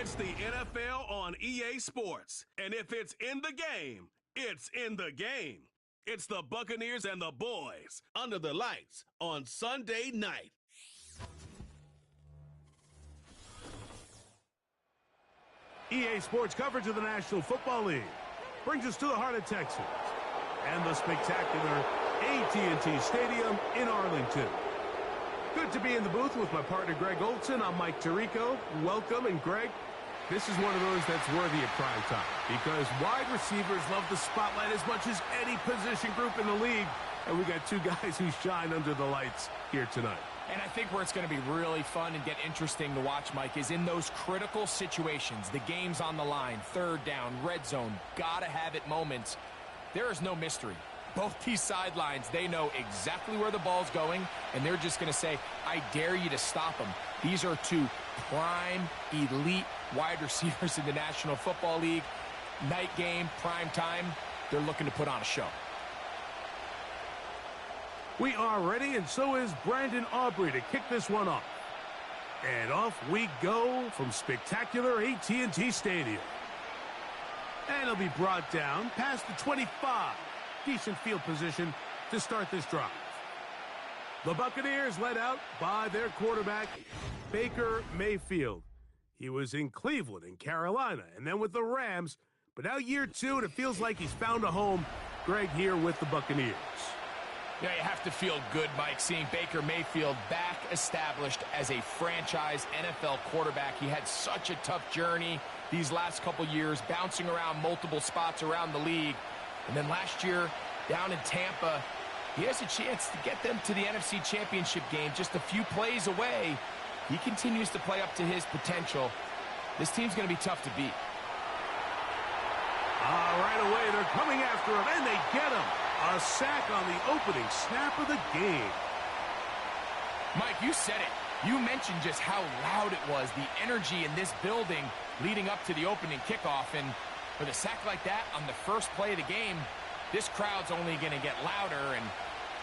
It's the NFL on EA Sports. And if it's in the game, it's in the game. It's the Buccaneers and the boys under the lights on Sunday night. EA Sports coverage of the National Football League brings us to the heart of Texas and the spectacular AT&T Stadium in Arlington. Good to be in the booth with my partner Greg Olson. I'm Mike Tirico. Welcome, and Greg, this is one of those that's worthy of prime time because wide receivers love the spotlight as much as any position group in the league, and we got two guys who shine under the lights here tonight. And I think where it's going to be really fun and get interesting to watch, Mike, is in those critical situations. The game's on the line, third down, red zone, gotta have it moments. There is no mystery. Both these sidelines, they know exactly where the ball's going, and they're just going to say, I dare you to stop them. These are two prime, elite wide receivers in the National Football League. Night game, prime time, they're looking to put on a show. We are ready, and so is Brandon Aubrey to kick this one off. And off we go from spectacular AT&T Stadium. And it'll be brought down past the 25. Decent field position to start this drive. The Buccaneers led out by their quarterback, Baker Mayfield. He was in Cleveland and Carolina, and then with the Rams. But now year two, and it feels like he's found a home. Greg here with the Buccaneers. Yeah, you have to feel good, Mike, seeing Baker Mayfield back established as a franchise NFL quarterback. He had such a tough journey these last couple years, bouncing around multiple spots around the league. And then last year, down in Tampa, he has a chance to get them to the NFC Championship game just a few plays away. He continues to play up to his potential. This team's going to be tough to beat. Right away, they're coming after him, and they get him. A sack on the opening snap of the game. Mike, you said it. You mentioned just how loud it was, the energy in this building leading up to the opening kickoff. And with a sack like that on the first play of the game, this crowd's only going to get louder. And,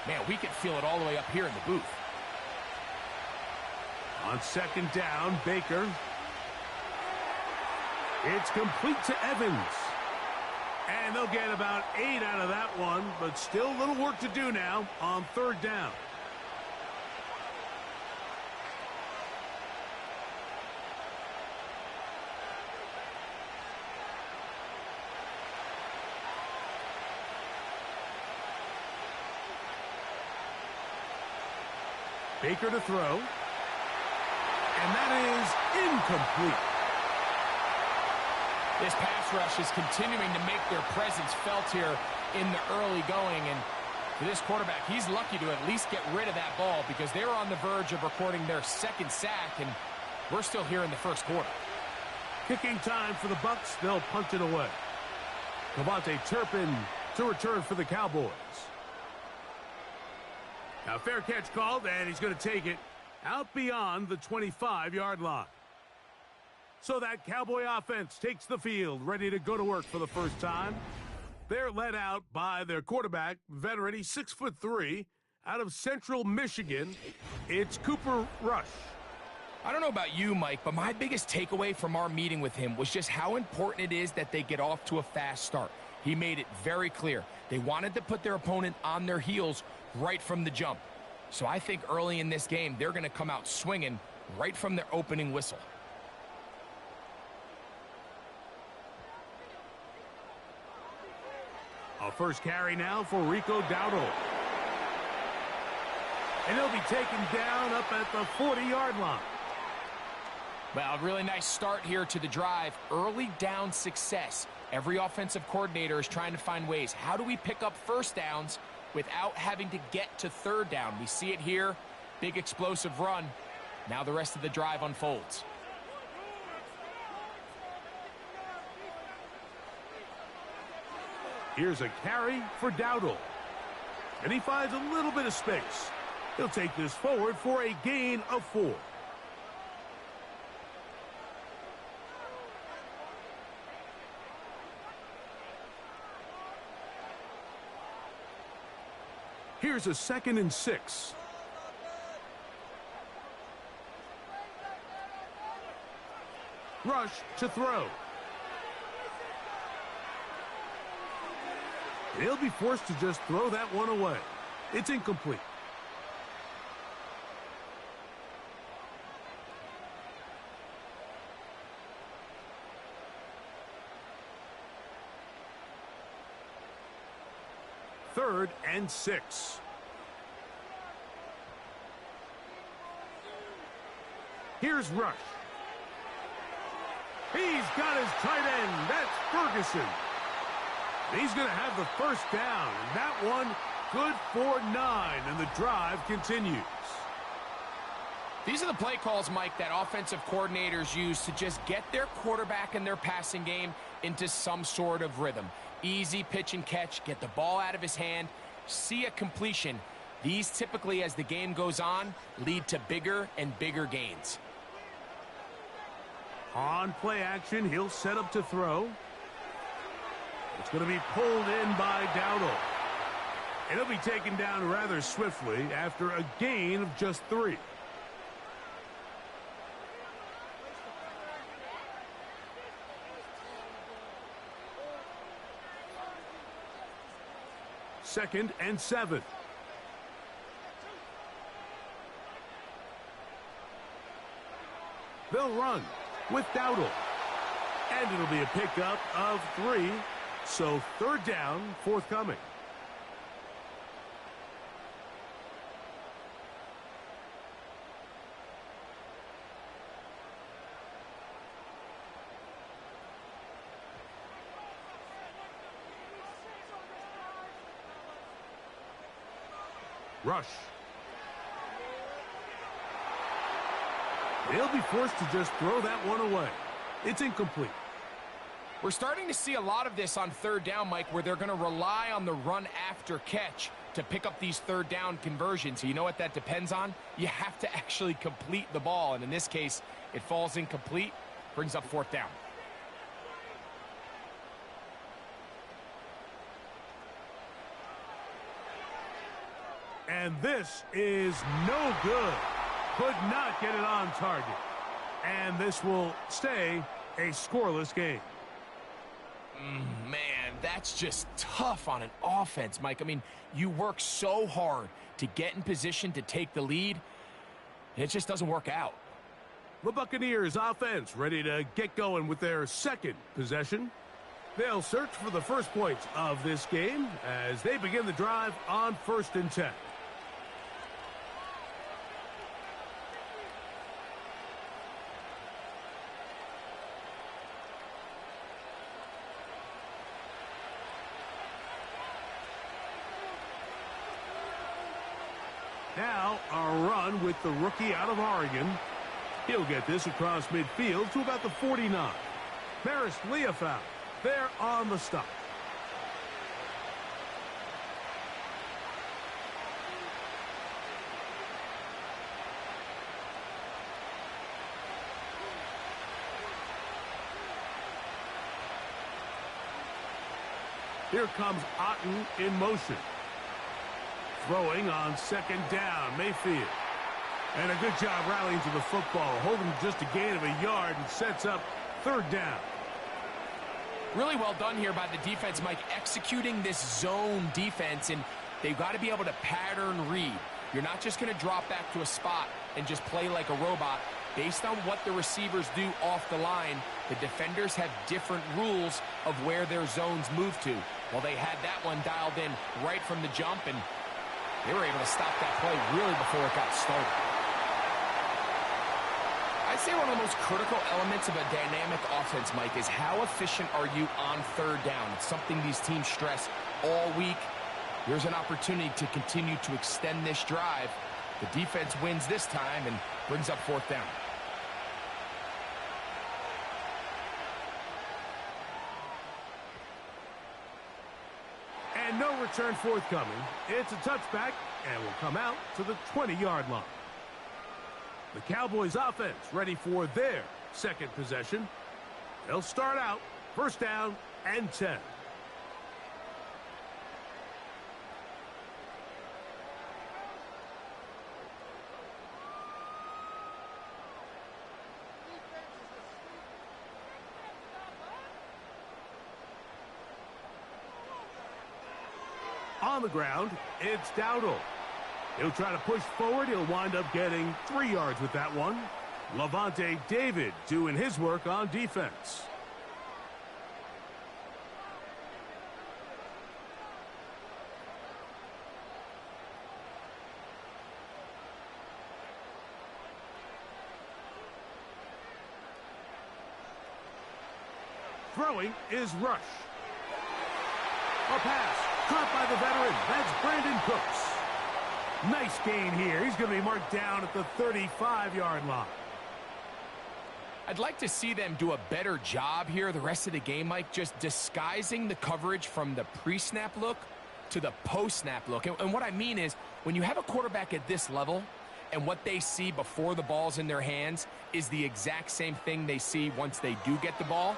man, we can feel it all the way up here in the booth. On second down, Baker. It's complete to Evans. And they'll get about 8 out of that one, but still a little work to do now on third down. Baker to throw. And that is incomplete. This pass rush is continuing to make their presence felt here in the early going. And for this quarterback, he's lucky to at least get rid of that ball because they were on the verge of recording their second sack, and we're still here in the first quarter. Kicking time for the Bucs. They'll punt it away. Cavante Turpin to return for the Cowboys. Now fair catch called, and he's going to take it out beyond the 25-yard line. So that Cowboy offense takes the field, ready to go to work for the first time. They're led out by their quarterback, veteran, he's 6'3", out of Central Michigan. It's Cooper Rush. I don't know about you, Mike, but my biggest takeaway from our meeting with him was just how important it is that they get off to a fast start. He made it very clear. They wanted to put their opponent on their heels right from the jump. So I think early in this game, they're going to come out swinging right from their opening whistle. A first carry now for Rico Dowdle. And he'll be taken down up at the 40-yard line. Well, a really nice start here to the drive. Early down success. Every offensive coordinator is trying to find ways. How do we pick up first downs without having to get to third down? We see it here. Big explosive run. Now the rest of the drive unfolds. Here's a carry for Dowdle. And he finds a little bit of space. He'll take this forward for a gain of 4. Here's a 2nd and 6. Rush to throw. He'll be forced to just throw that one away. It's incomplete. Third and 6. Here's Rush. He's got his tight end. That's Ferguson. He's going to have the first down. And that one good for 9. And the drive continues. These are the play calls, Mike, that offensive coordinators use to just get their quarterback and their passing game into some sort of rhythm. Easy pitch and catch, get the ball out of his hand, see a completion. These typically, as the game goes on, lead to bigger and bigger gains. On play action, he'll set up to throw. It's going to be pulled in by Dowdle. And he'll be taken down rather swiftly after a gain of just 3. Second and 7. They'll run with Dowdle. And it'll be a pickup of 3. So third down, forthcoming. Rush. They'll be forced to just throw that one away. It's incomplete. We're starting to see a lot of this on third down, Mike, where they're going to rely on the run after catch to pick up these third down conversions. So you know what that depends on? You have to actually complete the ball. And in this case, it falls incomplete, brings up fourth down. And this is no good. Could not get it on target. And this will stay a scoreless game. Man, that's just tough on an offense, Mike. I mean, you work so hard to get in position to take the lead. It just doesn't work out. The Buccaneers offense ready to get going with their second possession. They'll search for the first points of this game as they begin the drive on 1st and 10. Now, a run with the rookie out of Oregon. He'll get this across midfield to about the 49. Maris Leofau, they're on the stop. Here comes Otten in motion. Throwing on 2nd down, Mayfield. And a good job rallying to the football, holding just a gain of a yard and sets up 3rd down. Really well done here by the defense, Mike, executing this zone defense, and they've got to be able to pattern read. You're not just going to drop back to a spot and just play like a robot. Based on what the receivers do off the line, the defenders have different rules of where their zones move to. Well, they had that one dialed in right from the jump, and they were able to stop that play really before it got started. I'd say one of the most critical elements of a dynamic offense, Mike, is how efficient are you on 3rd down? It's something these teams stress all week. Here's an opportunity to continue to extend this drive. The defense wins this time and brings up 4th down. And no return forthcoming. It's a touchback and will come out to the 20-yard line. The Cowboys offense ready for their second possession. They'll start out 1st down and 10. On the ground, it's Dowdle. He'll try to push forward. He'll wind up getting 3 yards with that one. Levante David doing his work on defense. Throwing is Rush. A pass caught by the veteran. That's Brandon Cooks. Nice gain here. He's going to be marked down at the 35-yard line. I'd like to see them do a better job here the rest of the game, Mike, just disguising the coverage from the pre-snap look to the post-snap look. And what I mean is, when you have a quarterback at this level and what they see before the ball's in their hands is the exact same thing they see once they do get the ball,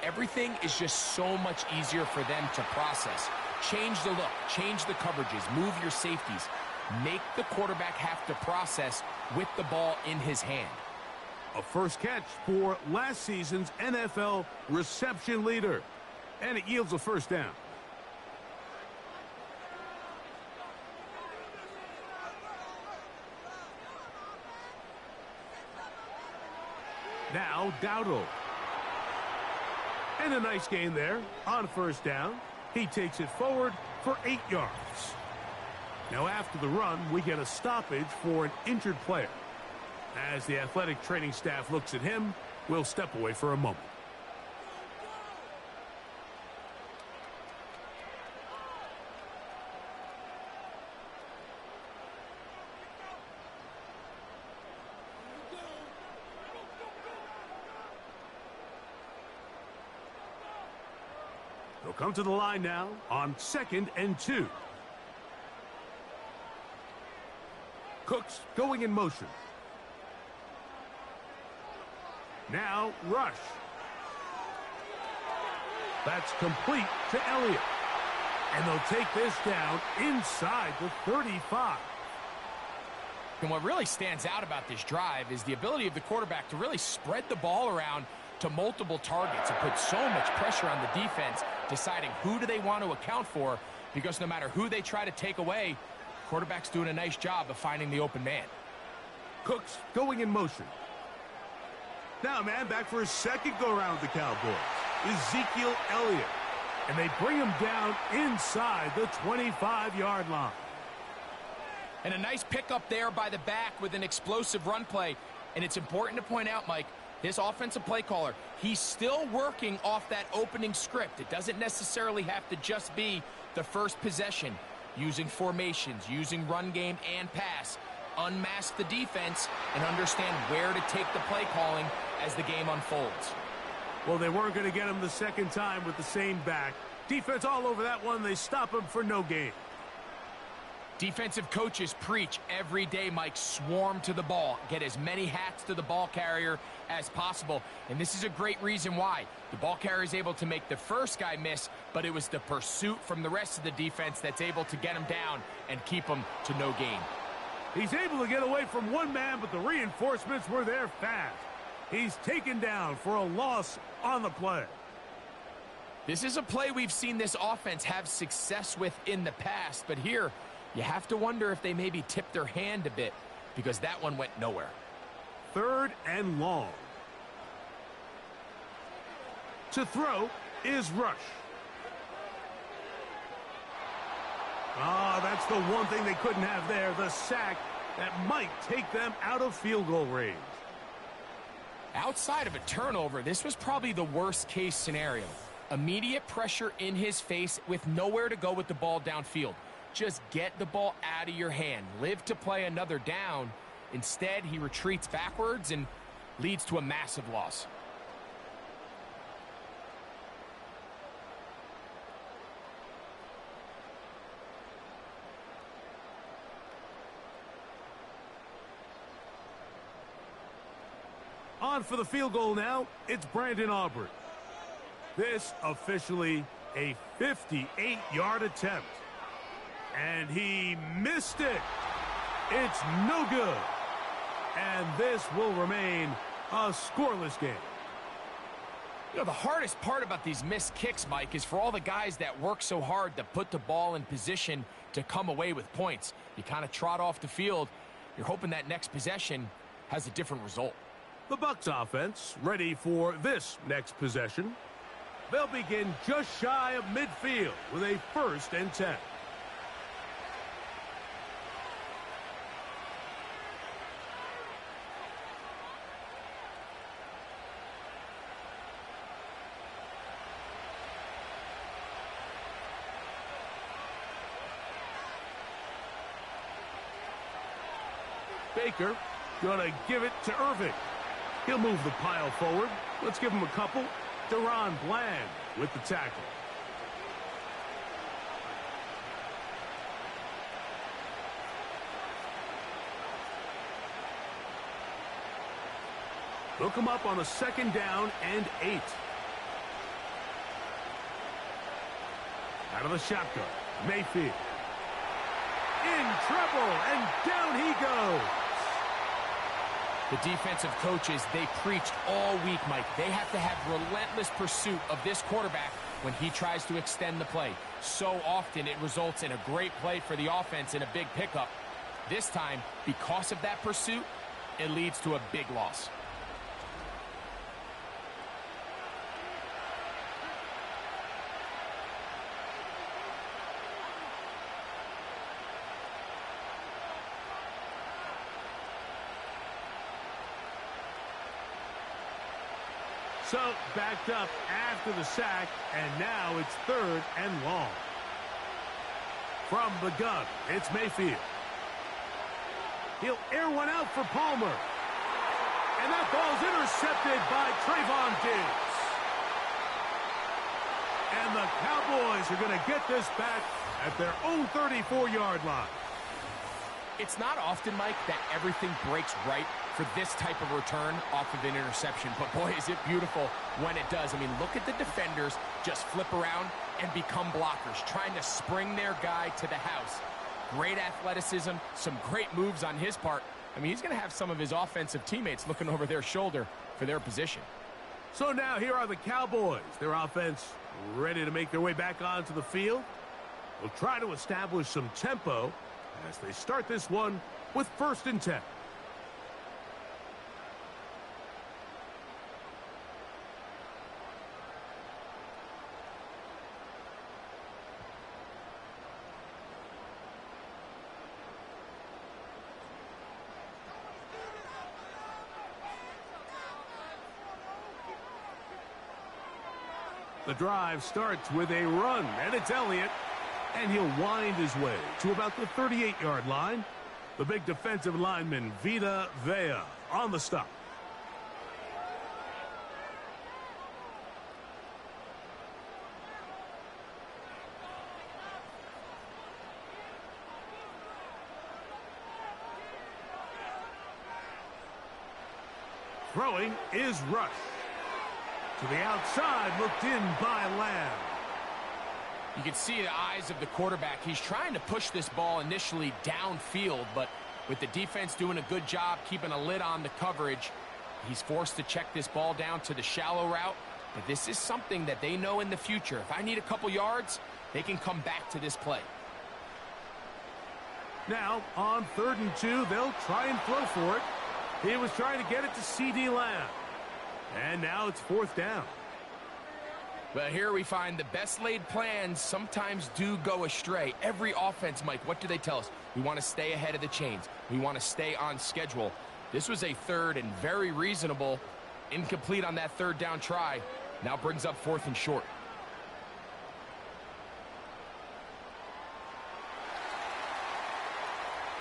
everything is just so much easier for them to process. Change the look, change the coverages, move your safeties. Make the quarterback have to process with the ball in his hand. A first catch for last season's NFL reception leader. And it yields a first down. Now Dowdle. And a nice gain there on first down. He takes it forward for 8 yards. Now after the run, we get a stoppage for an injured player. As the athletic training staff looks at him, we'll step away for a moment. They'll come to the line now on 2nd and 2. Cooks going in motion. Now Rush. That's complete to Elliott. And they'll take this down inside the 35. And what really stands out about this drive is the ability of the quarterback to really spread the ball around to multiple targets and put so much pressure on the defense, deciding who do they want to account for, because no matter who they try to take away, quarterback's doing a nice job of finding the open man. Cooks going in motion. Now, man, back for his second go-around with the Cowboys. Ezekiel Elliott. And they bring him down inside the 25-yard line. And a nice pickup there by the back with an explosive run play. And it's important to point out, Mike, this offensive play caller, he's still working off that opening script. It doesn't necessarily have to just be the first possession. Using formations, using run game and pass. Unmask the defense and understand where to take the play calling as the game unfolds. Well, they weren't going to get him the second time with the same back. Defense all over that one. They stop him for no gain. Defensive coaches preach every day, Mike, swarm to the ball. Get as many hats to the ball carrier as possible. And this is a great reason why. The ball carrier is able to make the first guy miss, but it was the pursuit from the rest of the defense that's able to get him down and keep him to no gain. He's able to get away from one man, but the reinforcements were there fast. He's taken down for a loss on the play. This is a play we've seen this offense have success with in the past, but here you have to wonder if they maybe tipped their hand a bit, because that one went nowhere. 3rd and long. To throw is Rush. That's the one thing they couldn't have there, the sack that might take them out of field goal range. Outside of a turnover, this was probably the worst case scenario. Immediate pressure in his face with nowhere to go with the ball downfield. Just get the ball out of your hand. Live to play another down. Instead, he retreats backwards and leads to a massive loss. On for the field goal now, it's Brandon Aubrey. This officially a 58-yard attempt. And he missed it. It's no good. And this will remain a scoreless game. You know, the hardest part about these missed kicks, Mike, is for all the guys that work so hard to put the ball in position to come away with points. You kind of trot off the field. You're hoping that next possession has a different result. The Bucs offense ready for this next possession. They'll begin just shy of midfield with a 1st and 10. Baker gonna give it to Irving. He'll move the pile forward. Let's give him a couple. Deron Bland with the tackle. Hook him up on a 2nd down and 8. Out of the shotgun, Mayfield. In trouble, and down he goes. The defensive coaches, they preached all week, Mike. They have to have relentless pursuit of this quarterback when he tries to extend the play. So often it results in a great play for the offense and a big pickup. This time, because of that pursuit, it leads to a big loss. So, backed up after the sack, and now it's 3rd and long. From the gun, it's Mayfield. He'll air one out for Palmer. And that ball's intercepted by Trayvon Diggs. And the Cowboys are going to get this back at their own 34-yard line. It's not often, Mike, that everything breaks right for this type of return off of an interception. But, boy, is it beautiful when it does. I mean, look at the defenders just flip around and become blockers, trying to spring their guy to the house. Great athleticism, some great moves on his part. I mean, he's going to have some of his offensive teammates looking over their shoulder for their position. So now here are the Cowboys. Their offense ready to make their way back onto the field. They'll try to establish some tempo as they start this one with 1st and 10. The drive starts with a run, and it's Elliott. And he'll wind his way to about the 38-yard line. The big defensive lineman, Vita Vea, on the stop. Throwing is Rush. To the outside, looked in by Lamb. You can see the eyes of the quarterback. He's trying to push this ball initially downfield, but with the defense doing a good job keeping a lid on the coverage, he's forced to check this ball down to the shallow route. But this is something that they know in the future. If I need a couple yards, they can come back to this play. Now, on 3rd and 2, they'll try and throw for it. He was trying to get it to C.D. Lamb. And now it's 4th down. But here we find the best laid plans sometimes do go astray. Every offense, Mike, what do they tell us? We want to stay ahead of the chains. We want to stay on schedule. This was a 3rd and very reasonable. Incomplete on that 3rd down try. Now brings up 4th and short.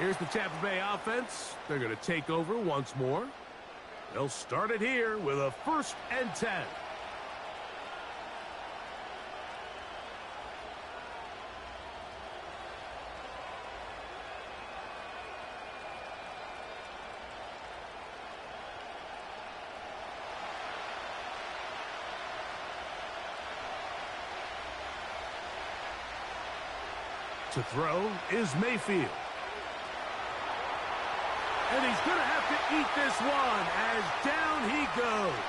Here's the Tampa Bay offense. They're going to take over once more. They'll start it here with a 1st and 10. To throw is Mayfield. And he's going to have to eat this one as down he goes.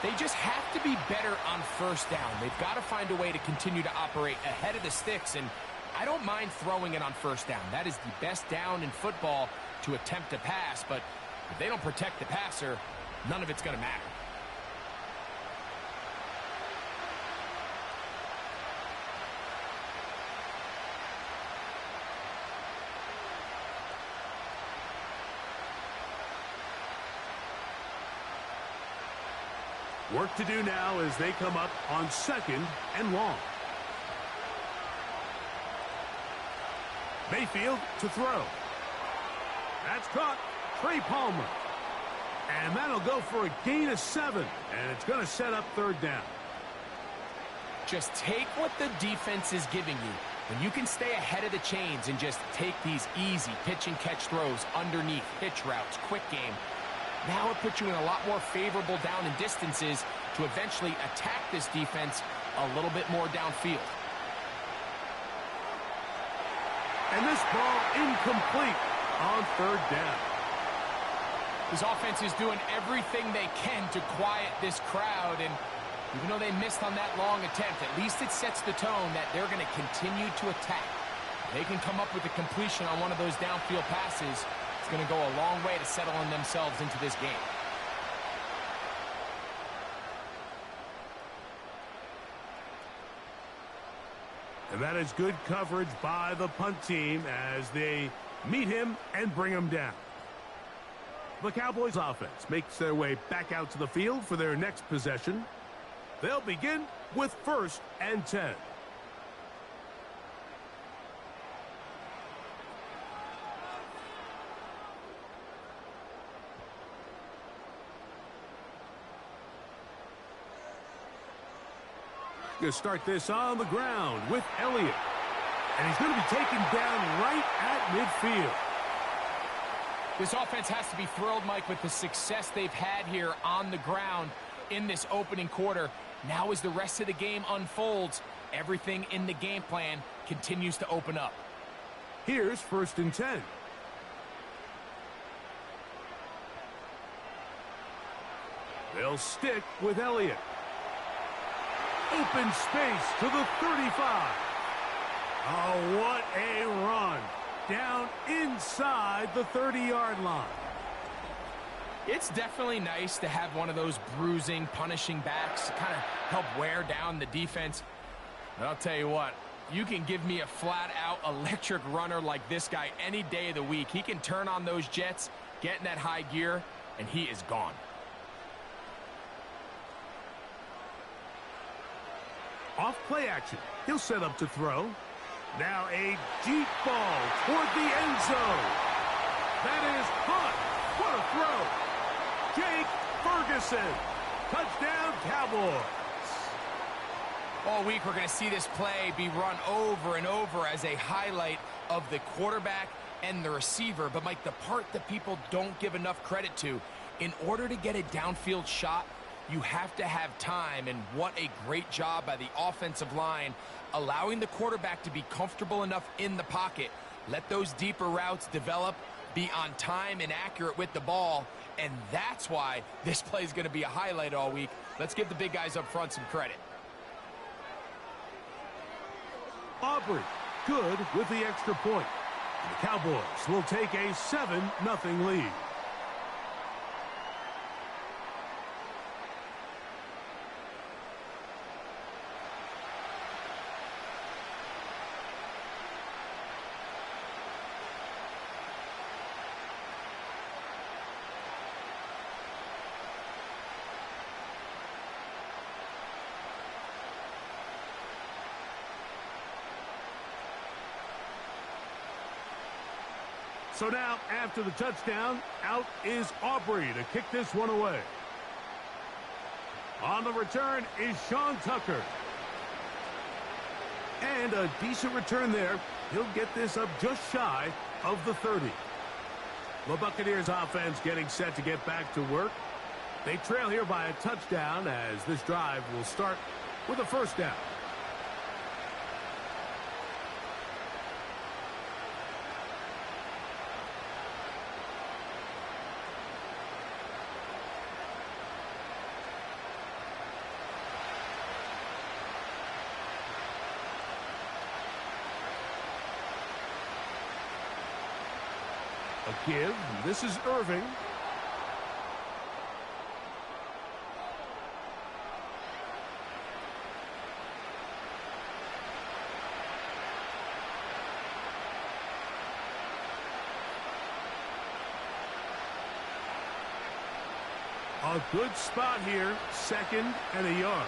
They just have to be better on first down. They've got to find a way to continue to operate ahead of the sticks, and I don't mind throwing it on first down. That is the best down in football to attempt a pass, but if they don't protect the passer, none of it's going to matter. Work to do now as they come up on 2nd and long. Mayfield to throw. That's caught. Trey Palmer. And that'll go for a gain of 7. And it's going to set up 3rd down. Just take what the defense is giving you. When you can stay ahead of the chains and just take these easy pitch and catch throws underneath, hitch routes, quick game, now it puts you in a lot more favorable down and distances to eventually attack this defense a little bit more downfield. And this ball incomplete on 3rd down. This offense is doing everything they can to quiet this crowd, and even though they missed on that long attempt, at least it sets the tone that they're going to continue to attack. If they can come up with a completion on one of those downfield passes, it's going to go a long way to settling themselves into this game. And that is good coverage by the punt team as they meet him and bring him down. The Cowboys offense makes their way back out to the field for their next possession. They'll begin with 1st and 10. Going to start this on the ground with Elliott. And he's going to be taken down right at midfield. This offense has to be thrilled, Mike, with the success they've had here on the ground in this opening quarter. Now as the rest of the game unfolds, everything in the game plan continues to open up. Here's 1st and 10. They'll stick with Elliott. Open space to the 35. Oh, what a run. Down inside the 30-yard line. It's definitely nice to have one of those bruising, punishing backs to kind of help wear down the defense. But I'll tell you what, you can give me a flat-out electric runner like this guy any day of the week. He can turn on those jets, get in that high gear, and he is gone. Off play action. He'll set up to throw. Now a deep ball toward the end zone. That is caught. What a throw. Jake Ferguson. Touchdown, Cowboys. All week we're going to see this play be run over and over as a highlight of the quarterback and the receiver. But, Mike, the part that people don't give enough credit to, in order to get a downfield shot, you have to have time, and what a great job by the offensive line allowing the quarterback to be comfortable enough in the pocket, let those deeper routes develop, be on time and accurate with the ball, and that's why this play is going to be a highlight all week. Let's give the big guys up front some credit. Aubrey, good with the extra point. The Cowboys will take a 7-0 lead. So now, after the touchdown, out is Aubrey to kick this one away. On the return is Sean Tucker. And a decent return there. He'll get this up just shy of the 30. The Buccaneers offense getting set to get back to work. They trail here by a touchdown as this drive will start with a first down. A give. This is Irving. A good spot here, 2nd and a yard.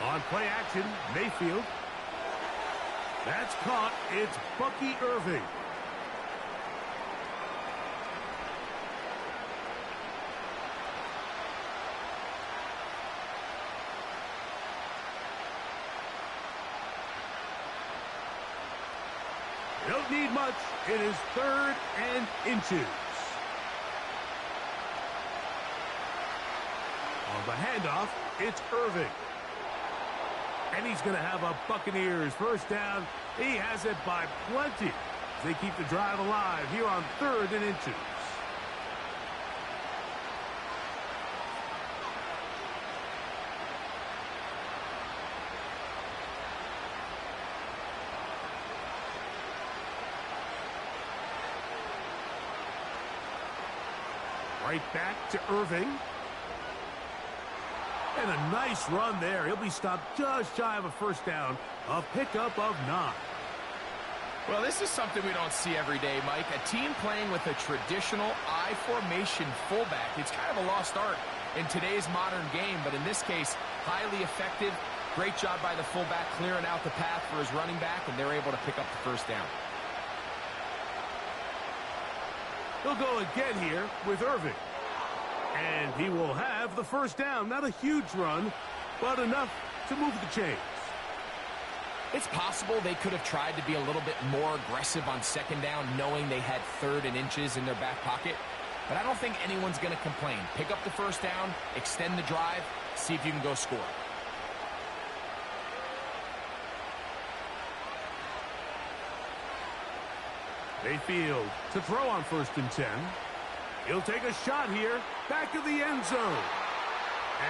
On play action, Mayfield. That's caught. It's Bucky Irving. Don't need much. It is 3rd and inches. On the handoff, it's Irving. And he's going to have a Buccaneers first down. He has it by plenty. They keep the drive alive here on 3rd and inches. Right back to Irving. And a nice run there. He'll be stopped just shy of a first down. A pickup of 9. Well, this is something we don't see every day, Mike. A team playing with a traditional I formation fullback. It's kind of a lost art in today's modern game, but in this case, highly effective. Great job by the fullback clearing out the path for his running back, and they're able to pick up the first down. He'll go again here with Irving. And he will have the first down. Not a huge run, but enough to move the chains. It's possible they could have tried to be a little bit more aggressive on 2nd down, knowing they had 3rd and inches in their back pocket. But I don't think anyone's going to complain. Pick up the first down, extend the drive, see if you can go score. Mayfield to throw on 1st and 10. He'll take a shot here, back of the end zone.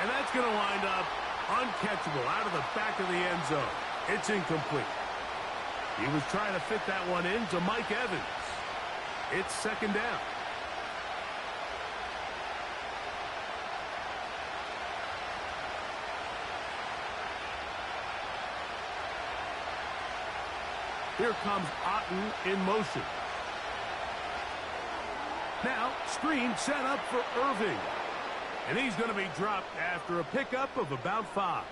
And that's going to wind up uncatchable out of the back of the end zone. It's incomplete. He was trying to fit that one in to Mike Evans. It's 2nd down. Here comes Otten in motion. Now, screen set up for Irving. And he's going to be dropped after a pickup of about 5.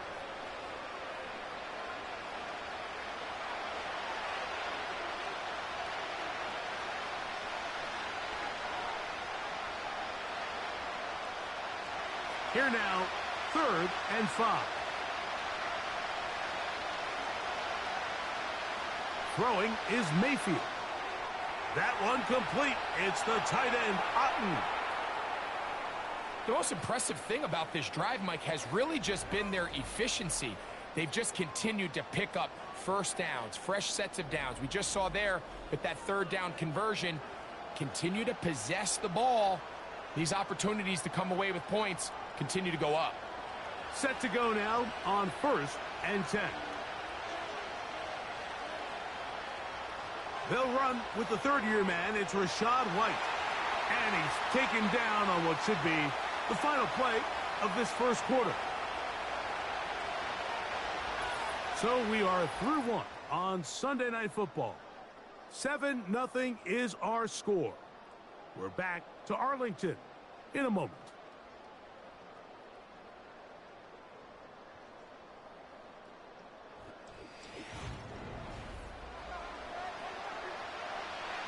Here now, 3rd and 5. Throwing is Mayfield. That one complete. It's the tight end, Otten. The most impressive thing about this drive, Mike, has really just been their efficiency. They've just continued to pick up first downs, fresh sets of downs. We just saw there with that 3rd down conversion, continue to possess the ball. These opportunities to come away with points continue to go up. Set to go now on 1st and 10. They'll run with the 3rd-year man. It's Rashad White. And he's taken down on what should be the final play of this first quarter. So we are through 1 on Sunday Night Football. 7-0 is our score. We're back to Arlington in a moment.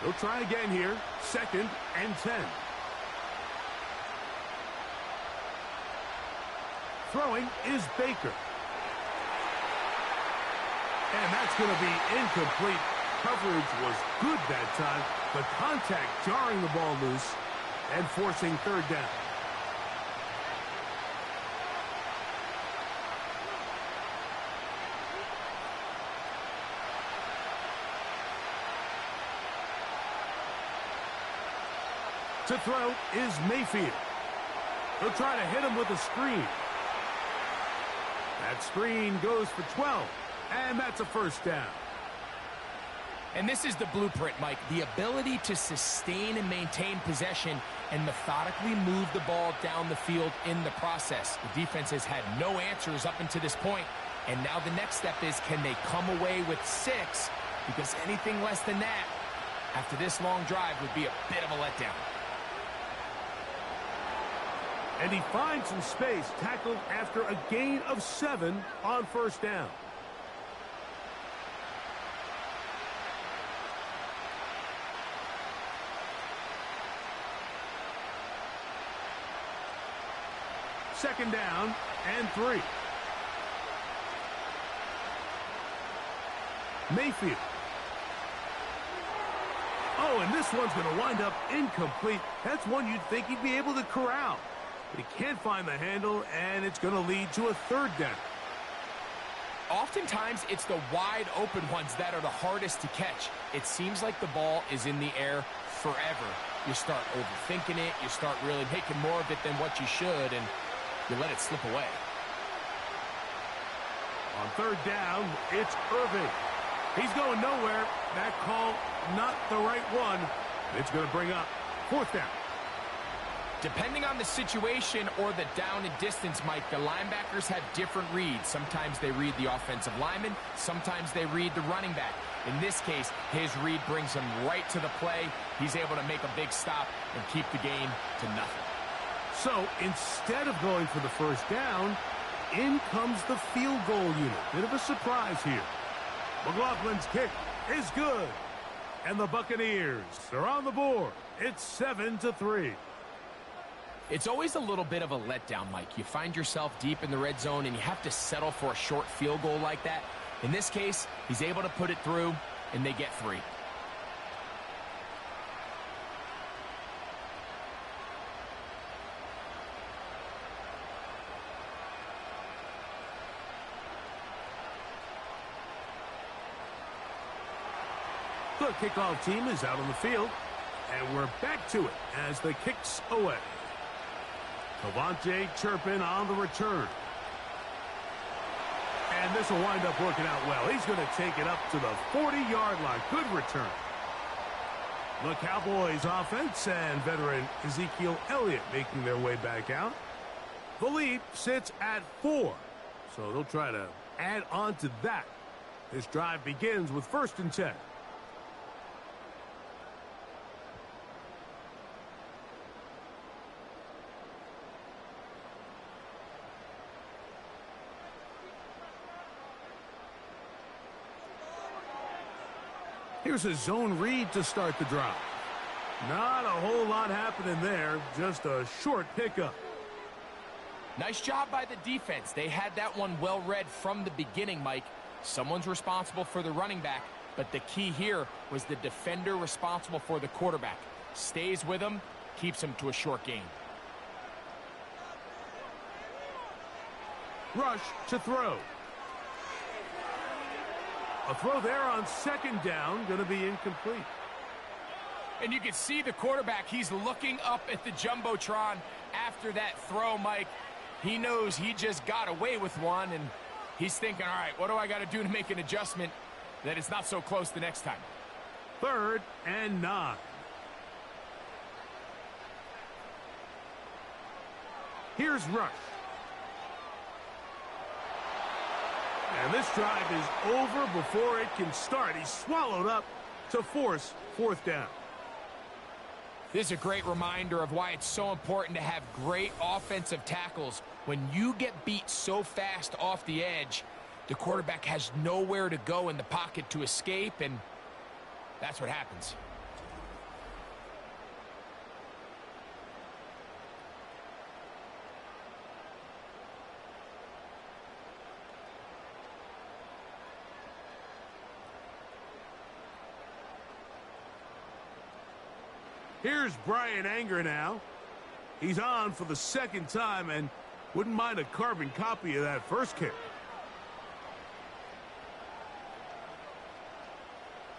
They'll try again here. 2nd and 10. Throwing is Baker. And that's going to be incomplete. Coverage was good that time. The contact jarring the ball loose and forcing 3rd down. To throw is Mayfield. He'll try to hit him with a screen. That screen goes for 12, and that's a first down. And this is the blueprint, Mike. The ability to sustain and maintain possession and methodically move the ball down the field in the process. The defense has had no answers up until this point, and now the next step is, can they come away with 6? Because anything less than that, after this long drive, would be a bit of a letdown. And he finds some space, tackled after a gain of 7 on first down. Second down and 3. Mayfield. Oh, and this one's going to wind up incomplete. That's one you'd think he'd be able to corral. But he can't find the handle, and it's going to lead to a third down. Oftentimes, it's the wide open ones that are the hardest to catch. It seems like the ball is in the air forever. You start overthinking it. You start really making more of it than what you should, and you let it slip away. On third down, it's Irving. He's going nowhere. That call, not the right one. It's going to bring up fourth down. Depending on the situation or the down and distance, Mike, the linebackers have different reads. Sometimes they read the offensive lineman. Sometimes they read the running back. In this case, his read brings him right to the play. He's able to make a big stop and keep the game to nothing. So instead of going for the first down, in comes the field goal unit. Bit of a surprise here. McLaughlin's kick is good. And the Buccaneers are on the board. It's 7-3. It's always a little bit of a letdown, Mike. You find yourself deep in the red zone and you have to settle for a short field goal like that. In this case, he's able to put it through, and they get 3. The kickoff team is out on the field, and we're back to it as the kick's away. Cavante Turpin on the return. And this will wind up working out well. He's going to take it up to the 40-yard line. Good return. The Cowboys offense and veteran Ezekiel Elliott making their way back out. The lead sits at 4, so they'll try to add on to that. This drive begins with 1st and 10. Here's a zone read to start the drive. Not a whole lot happening there, just a short pickup. Nice job by the defense. They had that one well read from the beginning, Mike. Someone's responsible for the running back, but the key here was the defender responsible for the quarterback. Stays with him, keeps him to a short gain. Rush to throw. A throw there on 2nd down, going to be incomplete. And you can see the quarterback, he's looking up at the Jumbotron after that throw, Mike. He knows he just got away with one, and he's thinking, all right, what do I got to do to make an adjustment that it's not so close the next time? 3rd and 9. Here's Rush. And this drive is over before it can start. He's swallowed up to force 4th down. This is a great reminder of why it's so important to have great offensive tackles. When you get beat so fast off the edge, the quarterback has nowhere to go in the pocket to escape, and that's what happens. Here's Brian Anger now. He's on for the 2nd time and wouldn't mind a carbon copy of that first kick.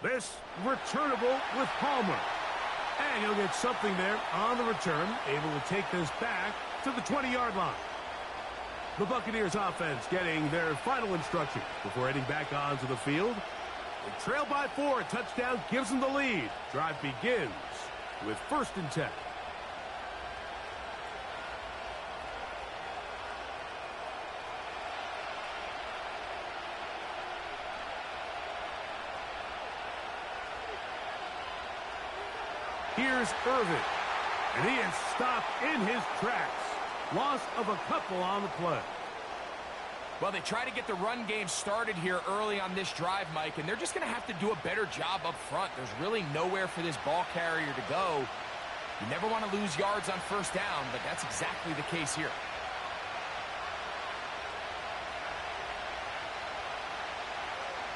This returnable with Palmer. And he'll get something there on the return, able to take this back to the 20-yard line. The Buccaneers offense getting their final instruction before heading back onto the field. They trail by 4. A touchdown gives them the lead. Drive begins with 1st and 10. Here's Irvin, and he is stopped in his tracks. Loss of a couple on the play. Well, they try to get the run game started here early on this drive, Mike, and they're just going to have to do a better job up front. There's really nowhere for this ball carrier to go. You never want to lose yards on 1st down, but that's exactly the case here.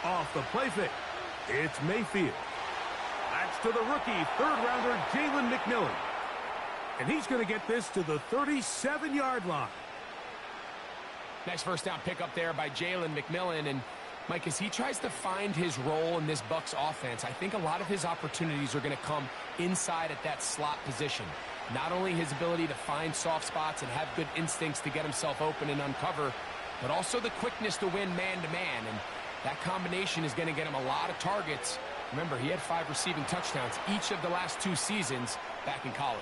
Off the play fake, it's Mayfield. That's to the rookie, 3rd-rounder Jalen McMillan. And he's going to get this to the 37-yard line. Nice 1st down pickup there by Jalen McMillan. And, Mike, as he tries to find his role in this Bucs offense, I think a lot of his opportunities are going to come inside at that slot position. Not only his ability to find soft spots and have good instincts to get himself open and uncover, but also the quickness to win man-to-man. And that combination is going to get him a lot of targets. Remember, he had 5 receiving touchdowns each of the last 2 seasons back in college.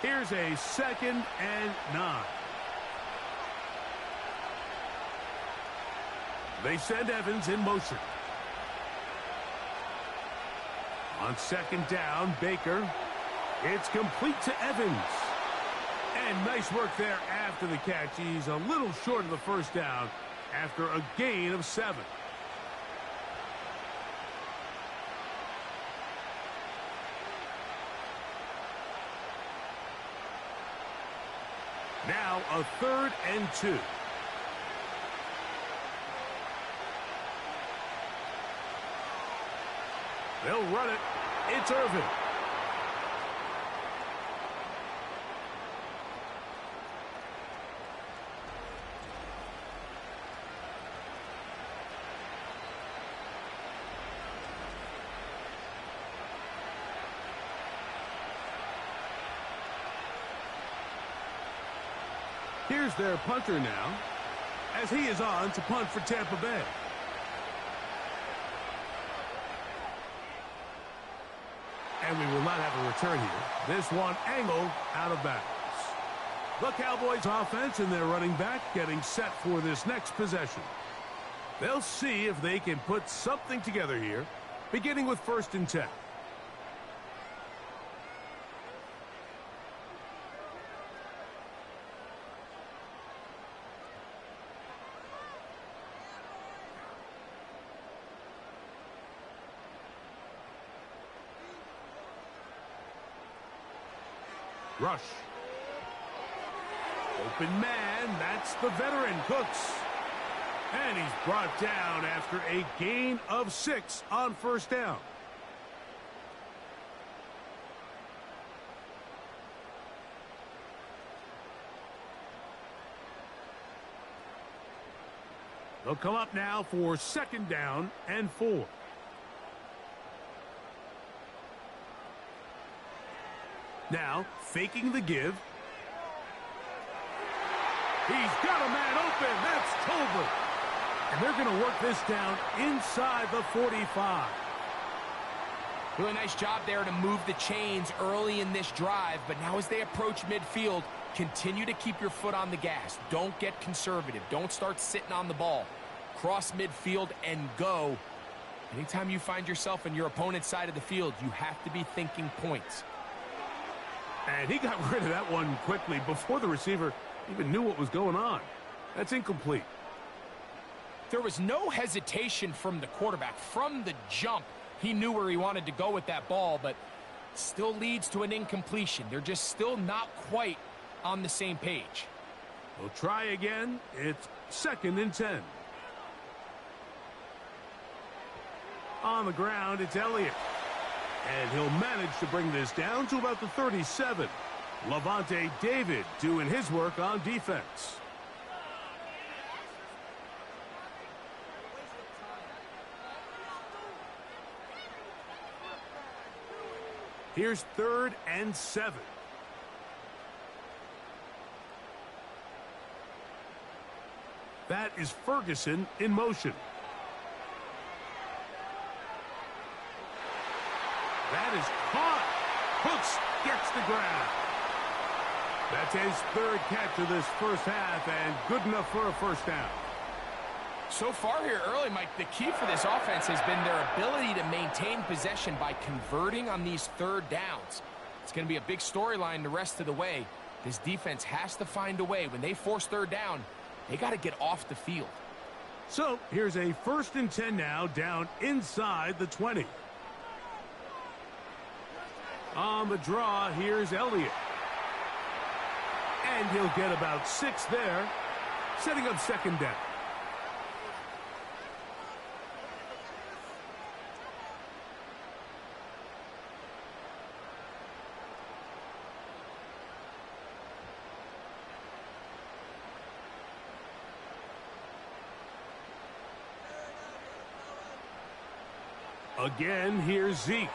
Here's a 2nd and 9. They send Evans in motion. On 2nd down, Baker. It's complete to Evans. And nice work there after the catch. He's a little short of the 1st down after a gain of 7. Now a 3rd and 2. They'll run it. It's Irvin. Here's their punter now, as he is on to punt for Tampa Bay. And we will not have a return here. This one angled out of bounds. The Cowboys offense and their running back getting set for this next possession. They'll see if they can put something together here, beginning with 1st and 10. Rush. Open man, that's the veteran, Cooks. And he's brought down after a gain of 6 on 1st down. They'll come up now for 2nd down and 4. Now, faking the give. He's got a man open. That's Tolbert. And they're going to work this down inside the 45. Really nice job there to move the chains early in this drive. But now as they approach midfield, continue to keep your foot on the gas. Don't get conservative. Don't start sitting on the ball. Cross midfield and go. Anytime you find yourself in your opponent's side of the field, you have to be thinking points. And he got rid of that one quickly before the receiver even knew what was going on. That's incomplete. There was no hesitation from the quarterback. From the jump, he knew where he wanted to go with that ball, but still leads to an incompletion. They're just still not quite on the same page. We'll try again. It's 2nd and 10. On the ground, it's Elliott. And he'll manage to bring this down to about the 37. Levante David doing his work on defense. Here's 3rd and 7. That is Ferguson in motion. That is caught. Hooks gets the grab. That's his 3rd catch of this first half, and good enough for a first down. So far here early, Mike, the key for this offense has been their ability to maintain possession by converting on these 3rd downs. It's going to be a big storyline the rest of the way. This defense has to find a way. When they force 3rd down, they got to get off the field. So here's a 1st and 10 now, down inside the 20. On the draw, here's Elliott. And he'll get about 6 there, setting up 2nd down. Again, here's Zeke.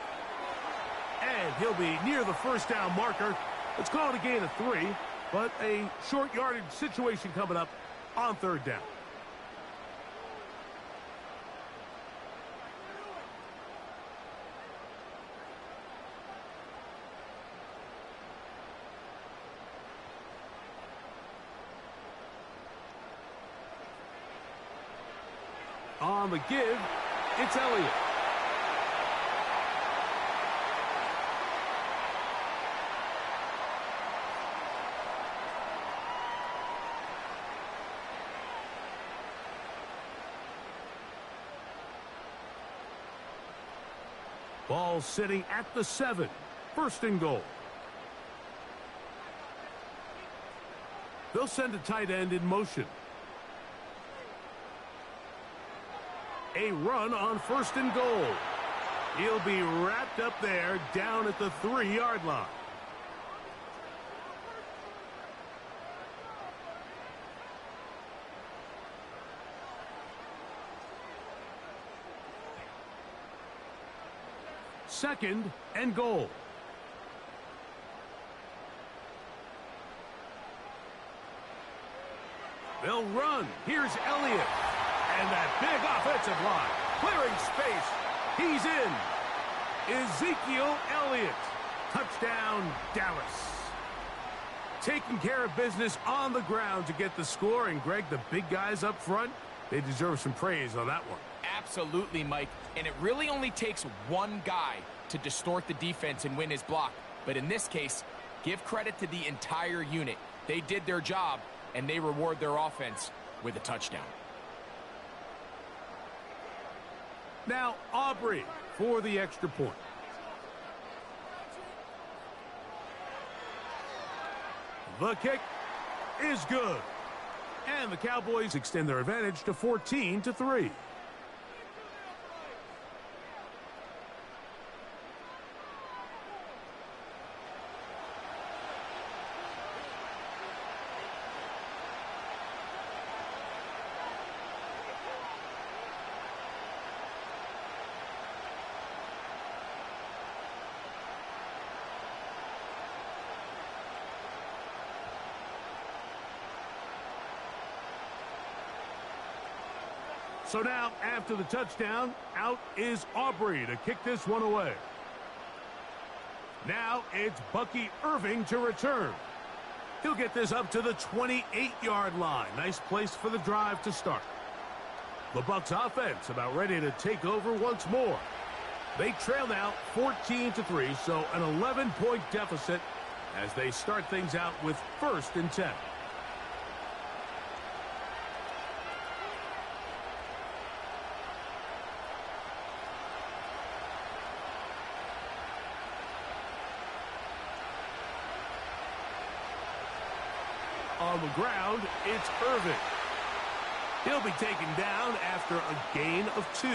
And he'll be near the first down marker. Let's call it a gain of 3, but a short yardage situation coming up on 3rd down. On the give, it's Elliott. Ball sitting at the 7. 1st and goal. They'll send a tight end in motion. A run on 1st and goal. He'll be wrapped up there down at the 3-yard line. Second and goal. They'll run. Here's Elliott. And that big offensive line. Clearing space. He's in. Ezekiel Elliott. Touchdown, Dallas. Taking care of business on the ground to get the score. And, Greg, the big guys up front, they deserve some praise on that one. Absolutely, Mike. And it really only takes one guy to distort the defense and win his block. But in this case, give credit to the entire unit. They did their job, and they reward their offense with a touchdown. Now, Aubrey for the extra point. The kick is good. And the Cowboys extend their advantage to 14-3. So now, after the touchdown, out is Aubrey to kick this one away. Now it's Bucky Irving to return. He'll get this up to the 28-yard line. Nice place for the drive to start. The Bucs offense about ready to take over once more. They trail now 14-3, so an 11-point deficit as they start things out with 1st and 10. On the ground, it's Irving. He'll be taken down after a gain of 2.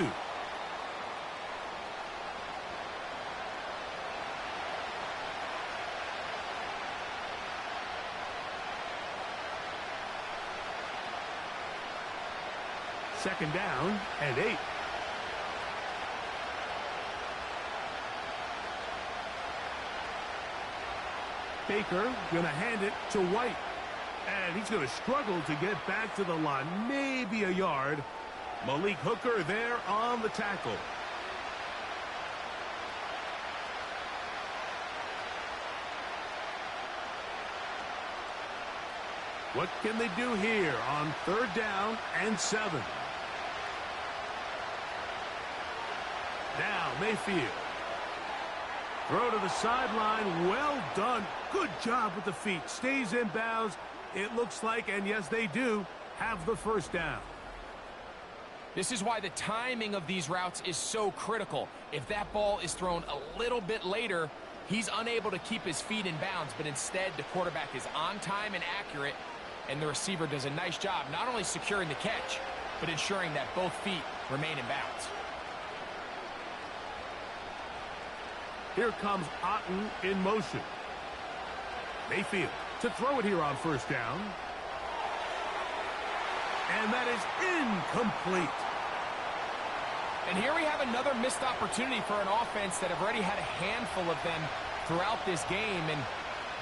Second down and 8. Baker going to hand it to White. And he's going to struggle to get back to the line, maybe a yard. Malik Hooker there on the tackle. What can they do here on 3rd down and 7? Now Mayfield. Throw to the sideline. Well done. Good job with the feet. Stays in bounds. It looks like, and yes, they do, have the 1st down. This is why the timing of these routes is so critical. If that ball is thrown a little bit later, he's unable to keep his feet in bounds, but instead the quarterback is on time and accurate, and the receiver does a nice job not only securing the catch, but ensuring that both feet remain in bounds. Here comes Otten in motion. Mayfield to throw it here on 1st down. And that is incomplete. And here we have another missed opportunity for an offense that have already had a handful of them throughout this game. And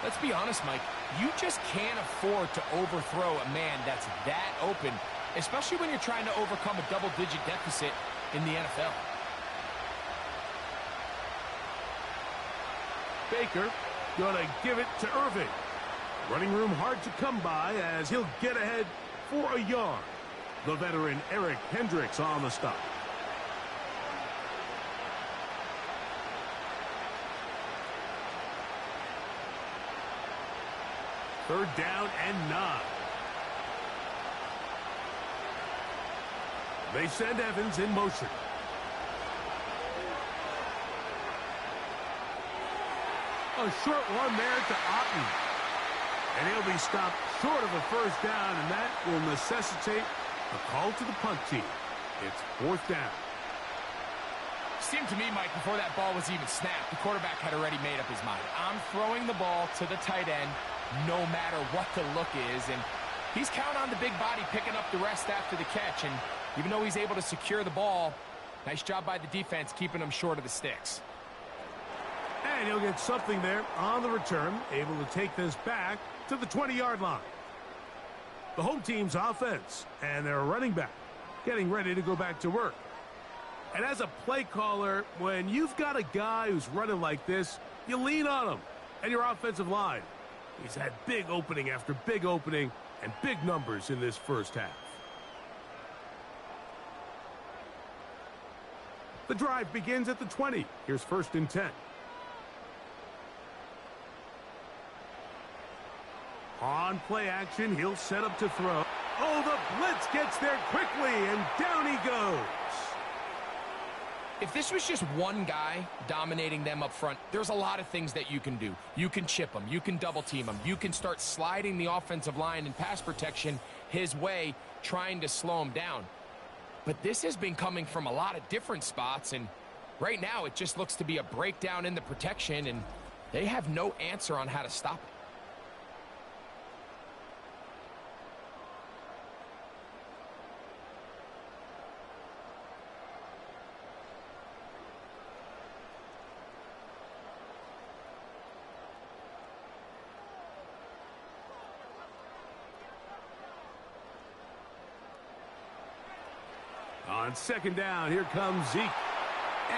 let's be honest, Mike, you just can't afford to overthrow a man that's that open, especially when you're trying to overcome a double-digit deficit in the NFL. Baker going to give it to Irving. Running room hard to come by as he'll get ahead for a yard. The veteran Eric Hendricks on the stop. Third down and 9. They send Evans in motion. A short one there to Otten. And he'll be stopped short of a 1st down, and that will necessitate a call to the punt team. It's 4th down. Seemed to me, Mike, before that ball was even snapped, the quarterback had already made up his mind. I'm throwing the ball to the tight end no matter what the look is, and he's counting on the big body picking up the rest after the catch, and even though he's able to secure the ball, nice job by the defense keeping him short of the sticks. And he'll get something there on the return, able to take this back to the 20-yard line. The home team's offense and their running back getting ready to go back to work. And as a play caller, when you've got a guy who's running like this, you lean on him and your offensive line. He's had big opening after big opening and big numbers in this 1st half. The drive begins at the 20. Here's 1st and 10. On play action, he'll set up to throw. Oh, the blitz gets there quickly, and down he goes. If this was just one guy dominating them up front, there's a lot of things that you can do. You can chip him. You can double team him. You can start sliding the offensive line and pass protection his way, trying to slow him down. But this has been coming from a lot of different spots, and right now it just looks to be a breakdown in the protection, and they have no answer on how to stop it. On 2nd down, here comes Zeke.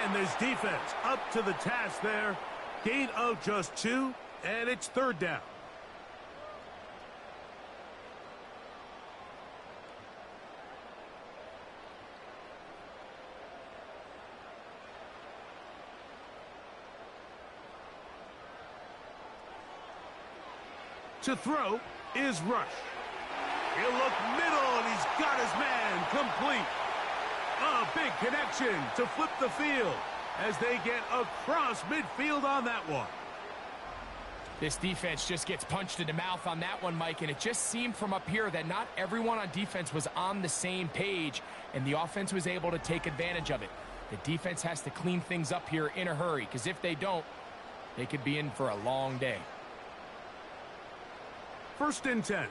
And this defense up to the task there. Gain of just 2, and it's 3rd down. To throw is Rush. He'll look middle, and he's got his man complete. A big connection to flip the field as they get across midfield on that one. This defense just gets punched in the mouth on that one, Mike, and it just seemed from up here that not everyone on defense was on the same page, and the offense was able to take advantage of it. The defense has to clean things up here in a hurry, because if they don't, they could be in for a long day. 1st and 10.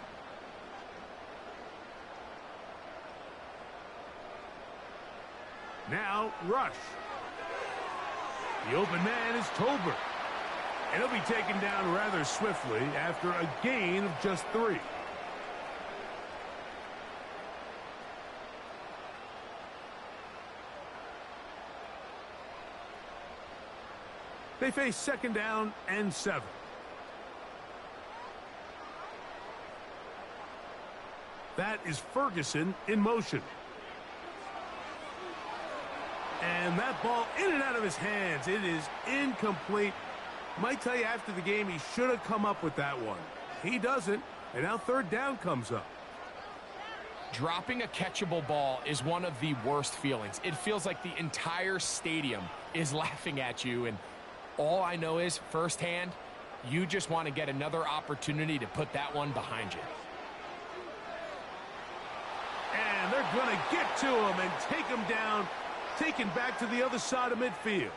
Now, Rush. The open man is Tolbert. And he'll be taken down rather swiftly after a gain of just 3. They face 2nd down and 7. That is Ferguson in motion. And that ball in and out of his hands. It is incomplete. Might tell you after the game he should have come up with that one. He doesn't, and now 3rd down comes up. Dropping a catchable ball is one of the worst feelings. It feels like the entire stadium is laughing at you, and all I know is, firsthand, you just want to get another opportunity to put that one behind you. And they're going to get to him and take him down, taken back to the other side of midfield.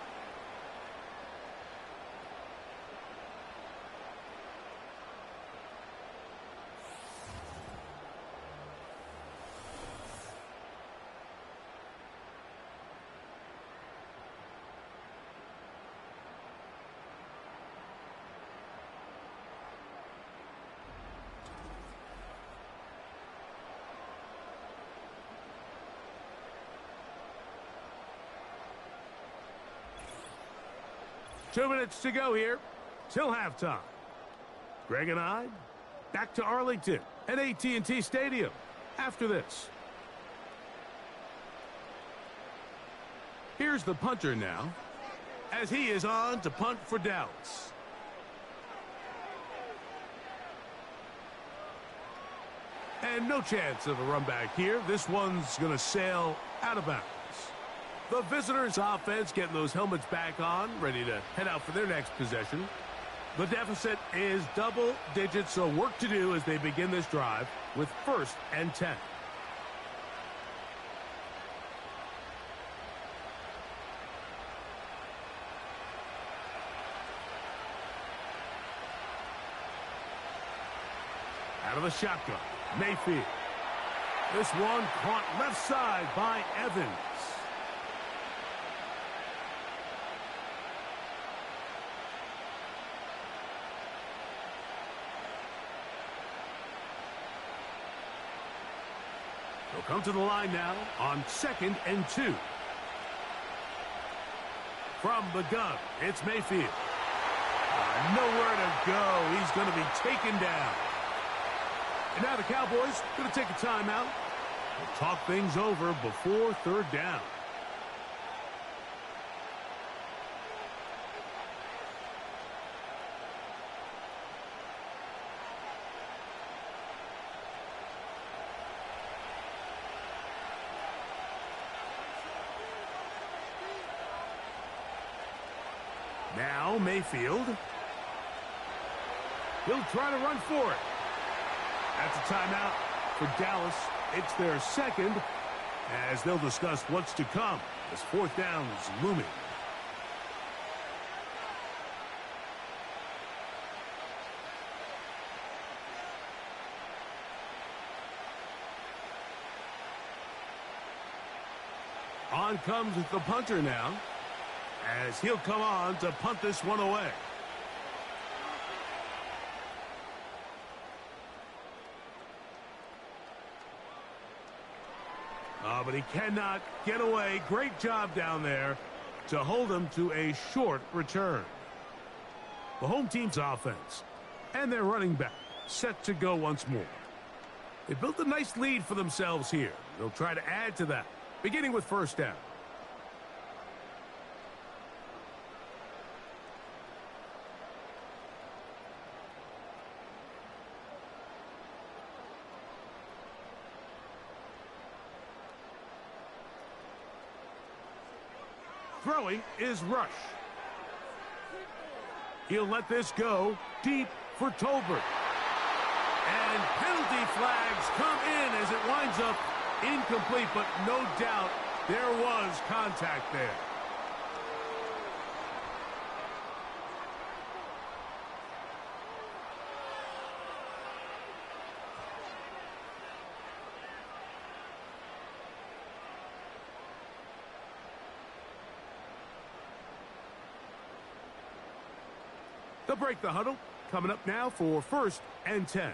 Two minutes to go here till halftime. Greg and I back to Arlington at AT&T Stadium after this. Here's the punter now as he is on to punt for Dallas. And no chance of a run back here. This one's going to sail out of bounds. The visitors' offense getting those helmets back on, ready to head out for their next possession. The deficit is double digits, so work to do as they begin this drive with 1st and 10. Out of the shotgun, Mayfield. This one caught left side by Evans. They'll come to the line now on 2nd and 2. From the gun, it's Mayfield. Nowhere to go. He's going to be taken down. And now the Cowboys going to take a timeout. We'll talk things over before 3rd down. Now Mayfield. He'll try to run for it. That's a timeout for Dallas. It's their 2nd as they'll discuss what's to come as 4th down is looming. On comes the punter now as he'll come on to punt this one away. But he cannot get away. Great job down there to hold him to a short return. The home team's offense and their running back set to go once more. They built a nice lead for themselves here. They'll try to add to that, beginning with 1st down. Throwing is Rush. He'll let this go deep for Tolbert. And penalty flags come in as it winds up incomplete, but no doubt there was contact there. They'll break the huddle. Coming up now for 1st and 10.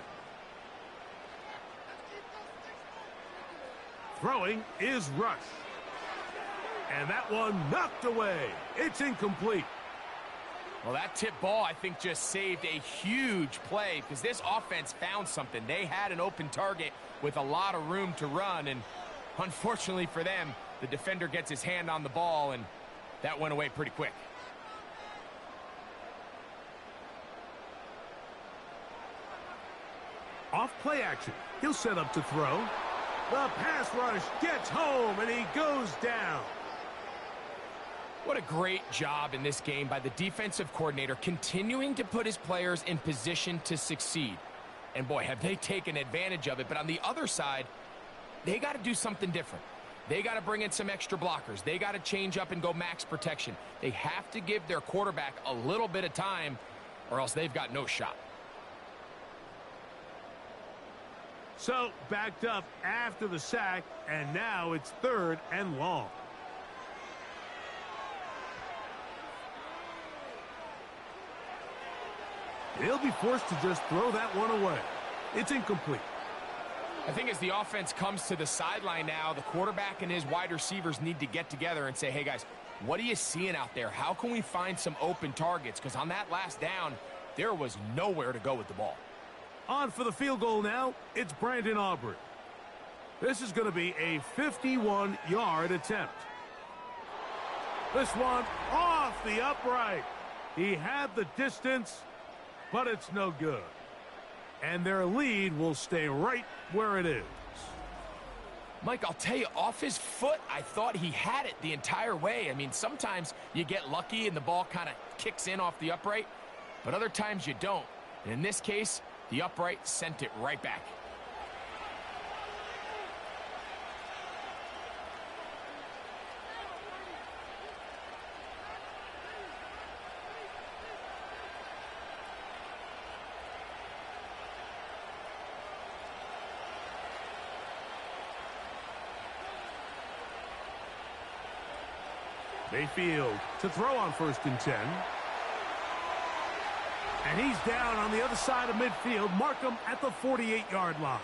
Throwing is Rush. And that one knocked away. It's incomplete. Well, that tip ball, I think, just saved a huge play because this offense found something. They had an open target with a lot of room to run, and unfortunately for them, the defender gets his hand on the ball, and that went away pretty quick. Off play action. He'll set up to throw. The pass rush gets home, and he goes down. What a great job in this game by the defensive coordinator, continuing to put his players in position to succeed. And boy, have they taken advantage of it. But on the other side, they got to do something different. They got to bring in some extra blockers. They got to change up and go max protection. They have to give their quarterback a little bit of time, or else they've got no shot. So, backed up after the sack, and now it's 3rd and long. He'll be forced to just throw that one away. It's incomplete. I think as the offense comes to the sideline now, the quarterback and his wide receivers need to get together and say, hey, guys, what are you seeing out there? How can we find some open targets? Because on that last down, there was nowhere to go with the ball. On for the field goal now, it's Brandon Aubrey. This is going to be a 51-yard attempt. This one off the upright. He had the distance, but it's no good. And their lead will stay right where it is. Mike, I'll tell you, off his foot, I thought he had it the entire way. I mean, sometimes you get lucky and the ball kind of kicks in off the upright, but other times you don't. And in this case, the upright sent it right back. Mayfield to throw on 1st and 10. And he's down on the other side of midfield. Mark him at the 48-yard line.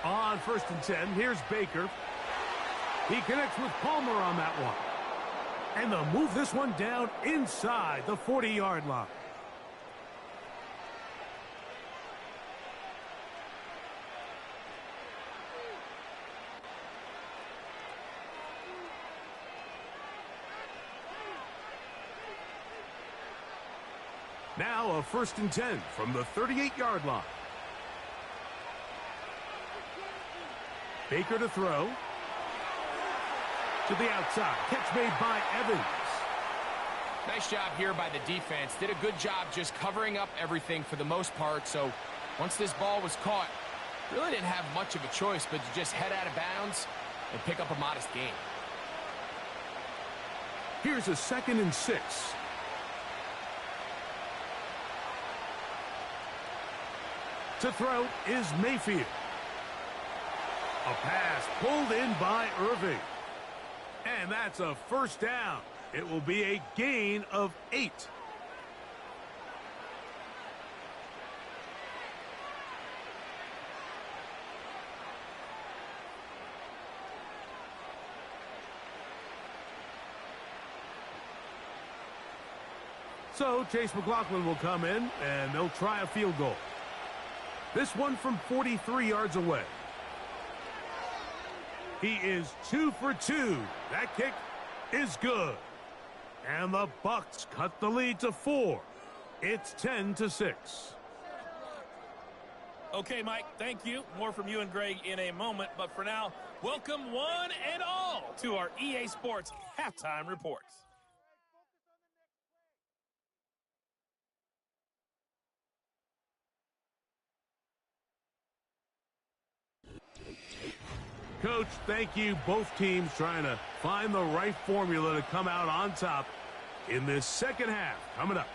On 1st and 10, here's Baker. He connects with Palmer on that one. And they'll move this one down inside the 40-yard line. Now a 1st and 10 from the 38-yard line. Baker to throw. To the outside. Catch made by Evans. Nice job here by the defense. Did a good job just covering up everything for the most part. So once this ball was caught, really didn't have much of a choice but to just head out of bounds and pick up a modest gain. Here's a 2nd and 6. To throw is Mayfield. A pass pulled in by Irving. And that's a 1st down. It will be a gain of 8. So Chase McLaughlin will come in, and they'll try a field goal. This one from 43 yards away. He is 2 for 2. That kick is good. And the Bucs cut the lead to 4. It's 10-6. Okay, Mike, thank you. More from you and Greg in a moment. But for now, welcome one and all to our EA Sports Halftime Reports. Coach, thank you. Both teams trying to find the right formula to come out on top in this second half. Coming up.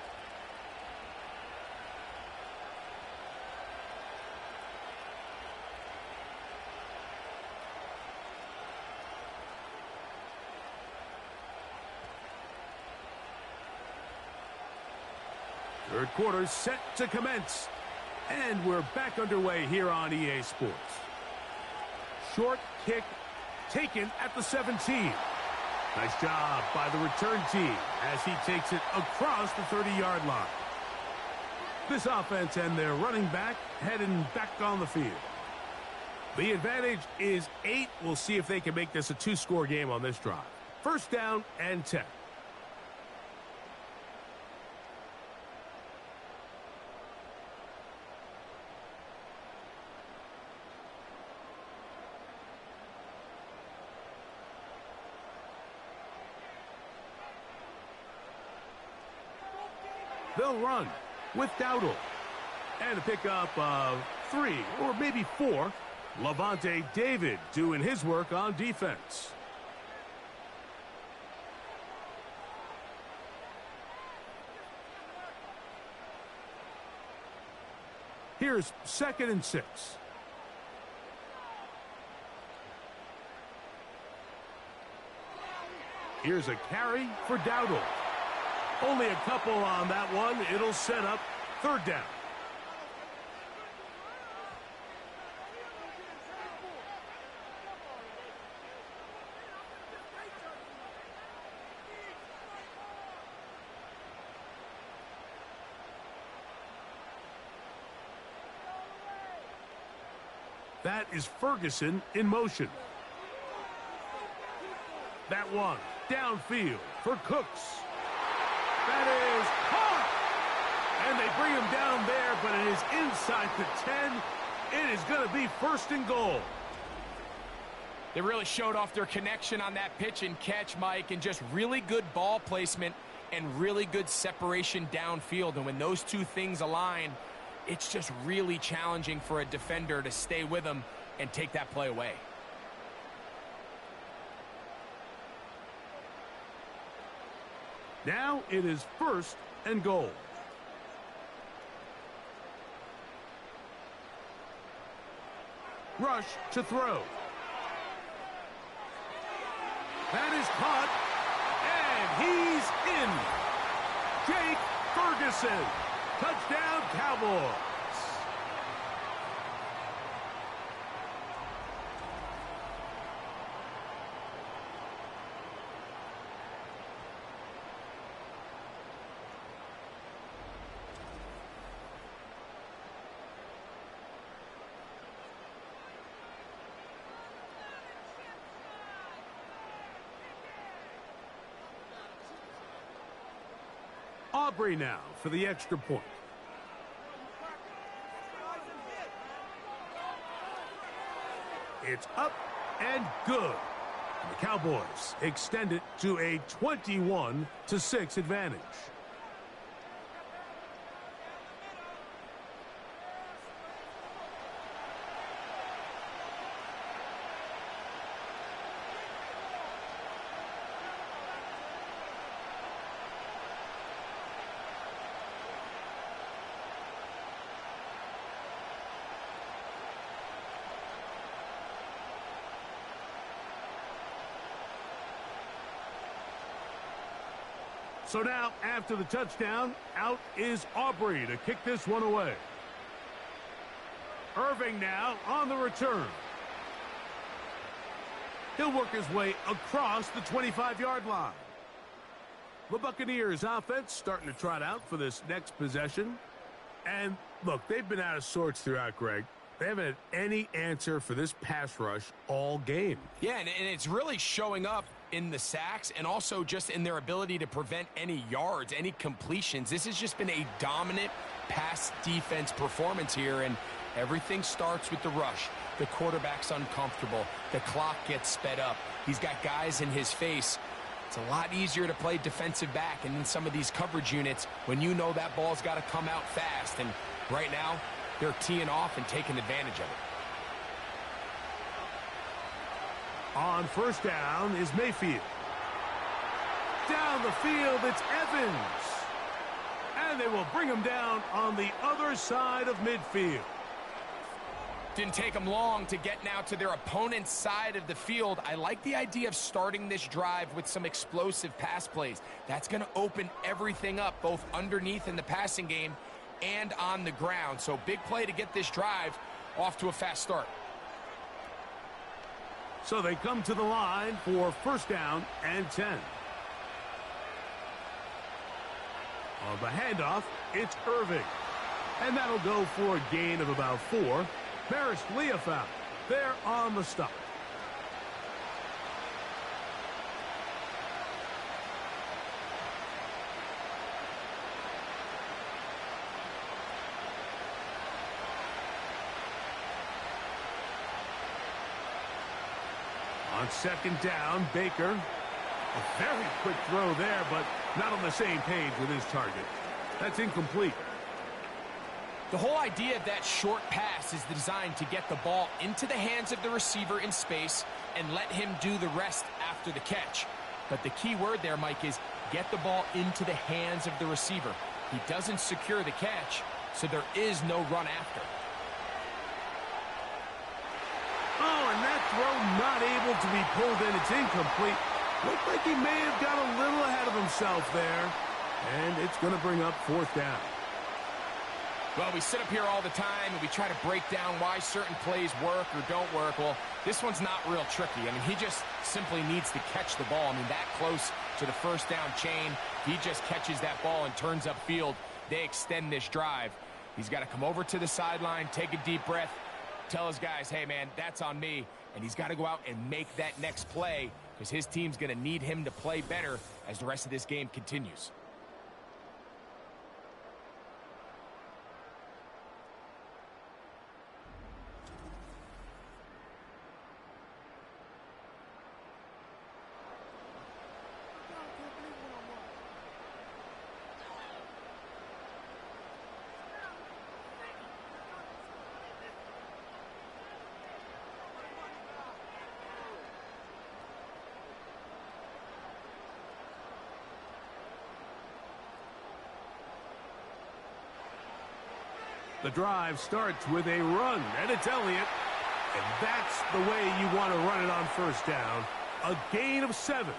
Third quarter set to commence. And we're back underway here on EA Sports. Short kick taken at the 17. Nice job by the return team as he takes it across the 30-yard line. This offense and their running back heading back on the field. The advantage is 8. We'll see if they can make this a 2-score game on this drive. First down and 10. They'll run with Dowdle. And a pickup of 3 or maybe 4. Levante David doing his work on defense. Here's 2nd and 6. Here's a carry for Dowdle. Only a couple on that one. It'll set up 3rd down. That is Ferguson in motion. That one downfield for Cooks. That is caught. And they bring him down there, but it is inside the 10. It is going to be 1st and goal. They really showed off their connection on that pitch and catch, Mike, and just really good ball placement and really good separation downfield. And when those two things align, it's just really challenging for a defender to stay with them and take that play away. Now it is 1st and goal. Rush to throw. That is caught, and he's in. Jake Ferguson. Touchdown, Cowboys. Aubrey now for the extra point. It's up and good. And the Cowboys extend it to a 21-6 advantage. So now, after the touchdown, out is Aubrey to kick this one away. Irving now on the return. He'll work his way across the 25-yard line. The Buccaneers offense starting to trot out for this next possession. And look, they've been out of sorts throughout, Greg. They haven't had any answer for this pass rush all game. Yeah, and it's really showing up in the sacks and also just in their ability to prevent any yards, any completions. This has just been a dominant pass defense performance here, and everything starts with the rush. The quarterback's uncomfortable. The clock gets sped up. He's got guys in his face. It's a lot easier to play defensive back and in some of these coverage units when you know that ball's got to come out fast, and right now they're teeing off and taking advantage of it. On first down is Mayfield. Down the field, it's Evans. And they will bring him down on the other side of midfield. Didn't take them long to get now to their opponent's side of the field. I like the idea of starting this drive with some explosive pass plays. That's going to open everything up, both underneath in the passing game and on the ground. So big play to get this drive off to a fast start. So they come to the line for first down and 10. On the handoff, it's Irving. And that'll go for a gain of about 4. Maris Leofow, they're on the stop. On second down, Baker. A very quick throw there, but not on the same page with his target. That's incomplete. The whole idea of that short pass is designed to get the ball into the hands of the receiver in space and let him do the rest after the catch. But the key word there, Mike, is get the ball into the hands of the receiver. He doesn't secure the catch, so there is no run after. Oh, and that throw not able to be pulled in. It's incomplete. Looked like he may have got a little ahead of himself there. And it's going to bring up fourth down. Well, we sit up here all the time and we try to break down why certain plays work or don't work. Well, this one's not real tricky. I mean, he just simply needs to catch the ball. I mean, that close to the first down chain, he just catches that ball and turns upfield. They extend this drive. He's got to come over to the sideline, take a deep breath, tell his guys, hey, man, that's on me. And he's got to go out and make that next play because his team's going to need him to play better as the rest of this game continues. The drive starts with a run, and it's Elliott. And that's the way you want to run it on first down. A gain of 7.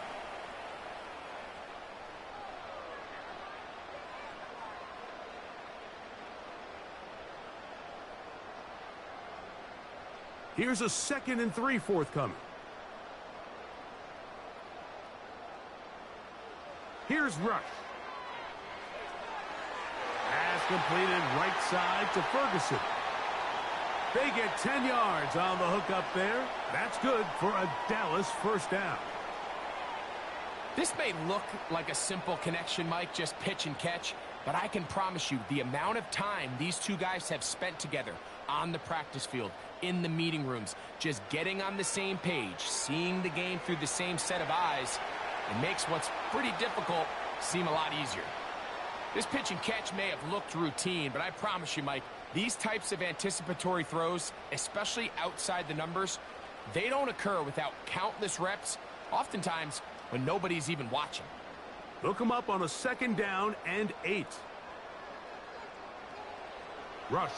Here's a 2nd and 3 forthcoming. Here's Rush. Completed right side to Ferguson. They get 10 yards on the hook up there. That's good for a Dallas first down. This may look like a simple connection, Mike, just pitch and catch, but I can promise you the amount of time these two guys have spent together on the practice field, in the meeting rooms, just getting on the same page, seeing the game through the same set of eyes, it makes what's pretty difficult seem a lot easier. This pitch and catch may have looked routine, but I promise you, Mike, these types of anticipatory throws, especially outside the numbers, they don't occur without countless reps, oftentimes when nobody's even watching. Look him up on a 2nd down and 8. Rush.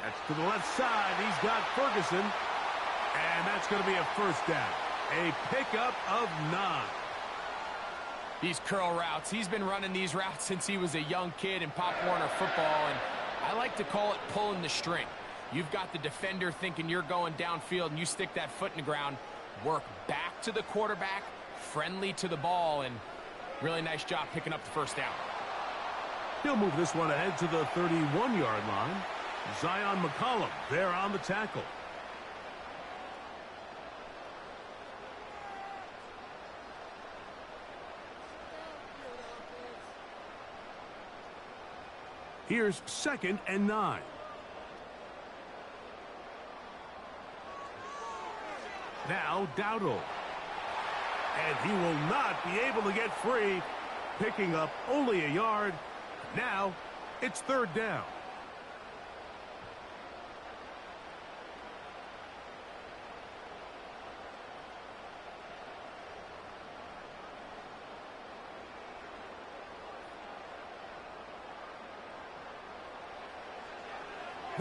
That's to the left side. He's got Ferguson. And that's going to be a first down. A pickup of 9. These curl routes, he's been running these routes since he was a young kid in Pop Warner football, and I like to call it pulling the string. You've got the defender thinking you're going downfield, and you stick that foot in the ground, work back to the quarterback, friendly to the ball, and really nice job picking up the first down. He'll move this one ahead to the 31-yard line. Zion McCollum there on the tackle. Here's 2nd and 9. Now Dowdle. And he will not be able to get free, picking up only a yard. Now it's 3rd down.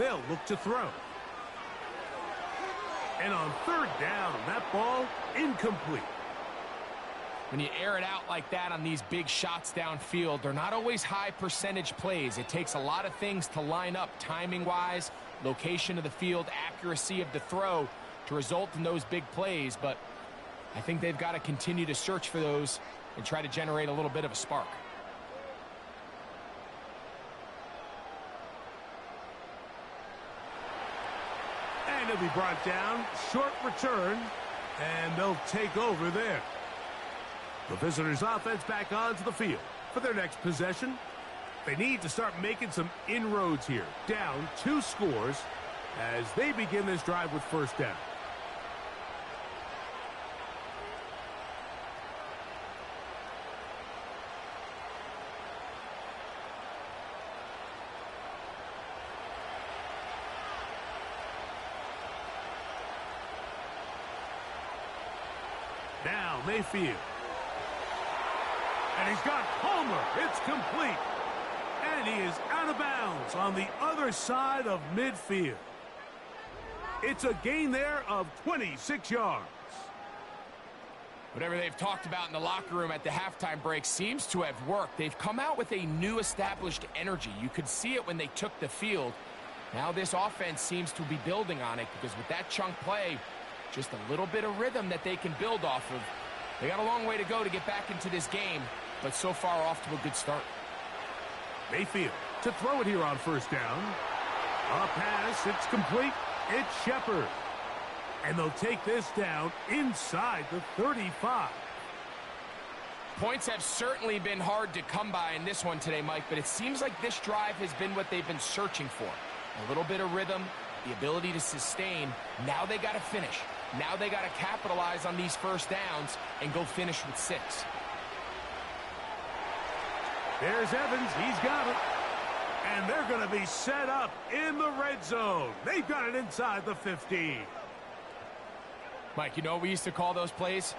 They'll look to throw. And on third down, that ball incomplete. When you air it out like that on these big shots downfield, they're not always high percentage plays. It takes a lot of things to line up timing-wise, location of the field, accuracy of the throw to result in those big plays. But I think they've got to continue to search for those and try to generate a little bit of a spark. And he'll be brought down. Short return. And they'll take over there. The visitors' offense back onto the field for their next possession. They need to start making some inroads here. Down 2 scores as they begin this drive with first down. Now Mayfield. And he's got Homer. It's complete. And he is out of bounds on the other side of midfield. It's a gain there of 26 yards. Whatever they've talked about in the locker room at the halftime break seems to have worked. They've come out with a new established energy. You could see it when they took the field. Now this offense seems to be building on it because with that chunk play, just a little bit of rhythm that they can build off of. They got a long way to go to get back into this game, but so far off to a good start. Mayfield to throw it here on first down. A pass, it's complete. It's Shepard. And they'll take this down inside the 35. Points have certainly been hard to come by in this one today, Mike, but it seems like this drive has been what they've been searching for. A little bit of rhythm, the ability to sustain. Now they got to finish. Now they got to capitalize on these first downs and go finish with 6. There's Evans. He's got it. And they're going to be set up in the red zone. They've got it inside the 15. Mike, you know what we used to call those plays?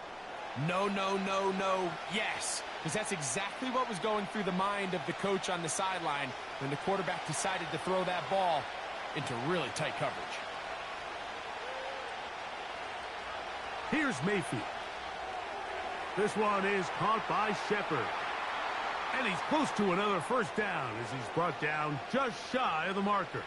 No, no, no, no, yes. Because that's exactly what was going through the mind of the coach on the sideline when the quarterback decided to throw that ball into really tight coverage. Here's Mayfield. This one is caught by Shepard. And he's close to another first down as he's brought down just shy of the marker.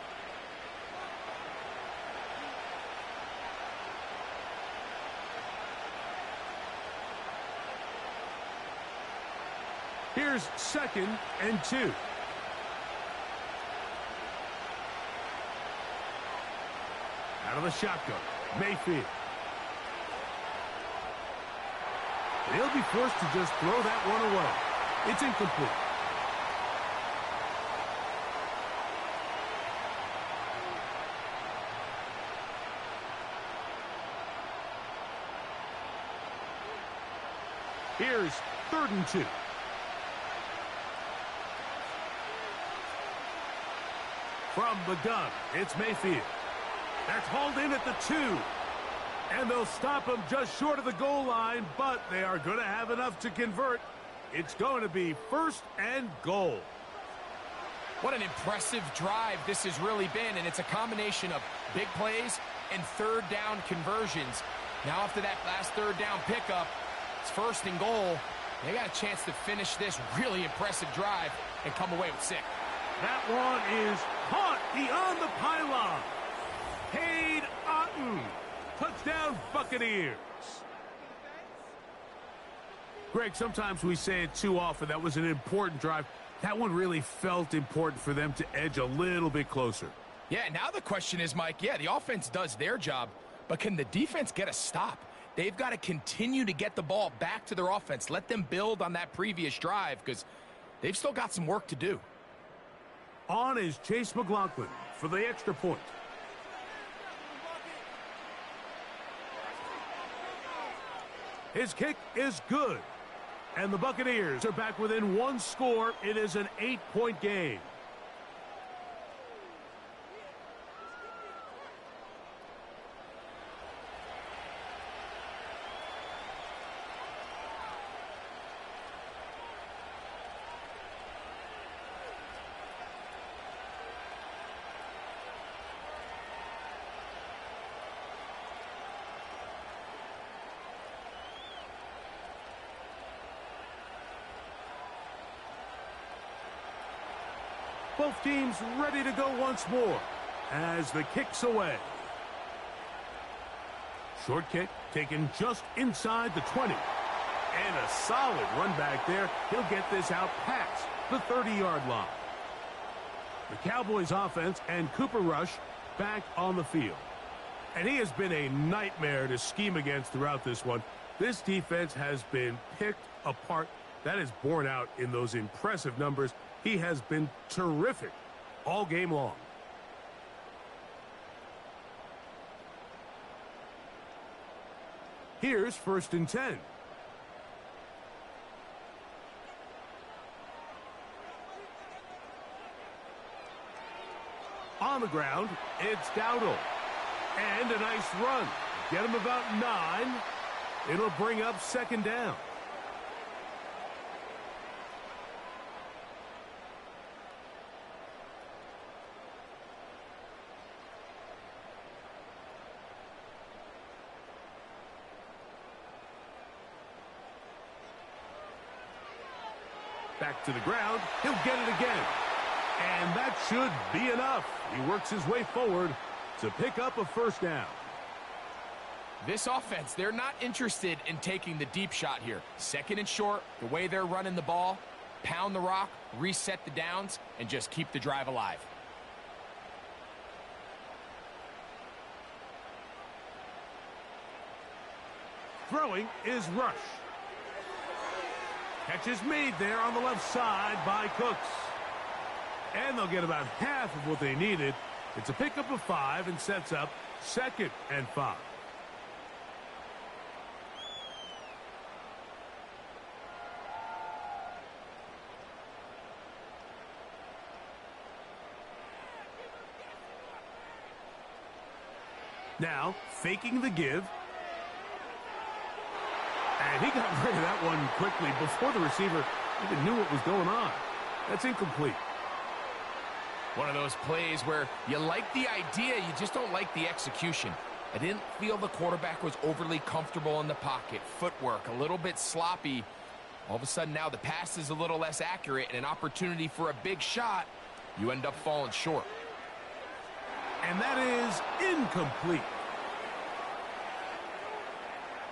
Here's 2nd and 2. Out of the shotgun, Mayfield. They'll be forced to just throw that one away. It's incomplete. Here's 3rd and 2. From the gun, it's Mayfield. That's hauled in at the 2. And they'll stop him just short of the goal line, but they are going to have enough to convert. It's going to be 1st and goal. What an impressive drive this has really been, and it's a combination of big plays and 3rd down conversions. Now after that last 3rd down pickup, it's 1st and goal. They got a chance to finish this really impressive drive and come away with 6. That one is caught beyond the pylon. Cade Otton. Touchdown, Buccaneers. Greg, sometimes we say it too often. That was an important drive. That one really felt important for them to edge a little bit closer. Yeah, now the question is, Mike, yeah, the offense does their job, but can the defense get a stop? They've got to continue to get the ball back to their offense. Let them build on that previous drive because they've still got some work to do. On is Chase McLaughlin for the extra point. His kick is good. And the Buccaneers are back within 1 score. It is an 8-point game. Both teams ready to go once more as the kick's away. Short kick taken just inside the 20. And a solid run back there. He'll get this out past the 30-yard line. The Cowboys offense and Cooper Rush back on the field. And he has been a nightmare to scheme against throughout this one. This defense has been picked apart. That is borne out in those impressive numbers. He has been terrific all game long. Here's 1st and 10. On the ground, it's Dowdle. And a nice run. Get him about 9. It'll bring up 2nd down. Back to the ground. He'll get it again. And that should be enough. He works his way forward to pick up a 1st down. This offense, they're not interested in taking the deep shot here. 2nd and short, the way they're running the ball, pound the rock, reset the downs, and just keep the drive alive. Throwing is Rush. Catch is made there on the left side by Cooks. And they'll get about half of what they needed. It's a pickup of 5 and sets up 2nd and 5. Now, faking the give. And he got rid of that one quickly before the receiver even knew what was going on. That's incomplete. One of those plays where you like the idea, you just don't like the execution. I didn't feel the quarterback was overly comfortable in the pocket. Footwork, a little bit sloppy. All of a sudden now the pass is a little less accurate and an opportunity for a big shot. You end up falling short. And that is incomplete.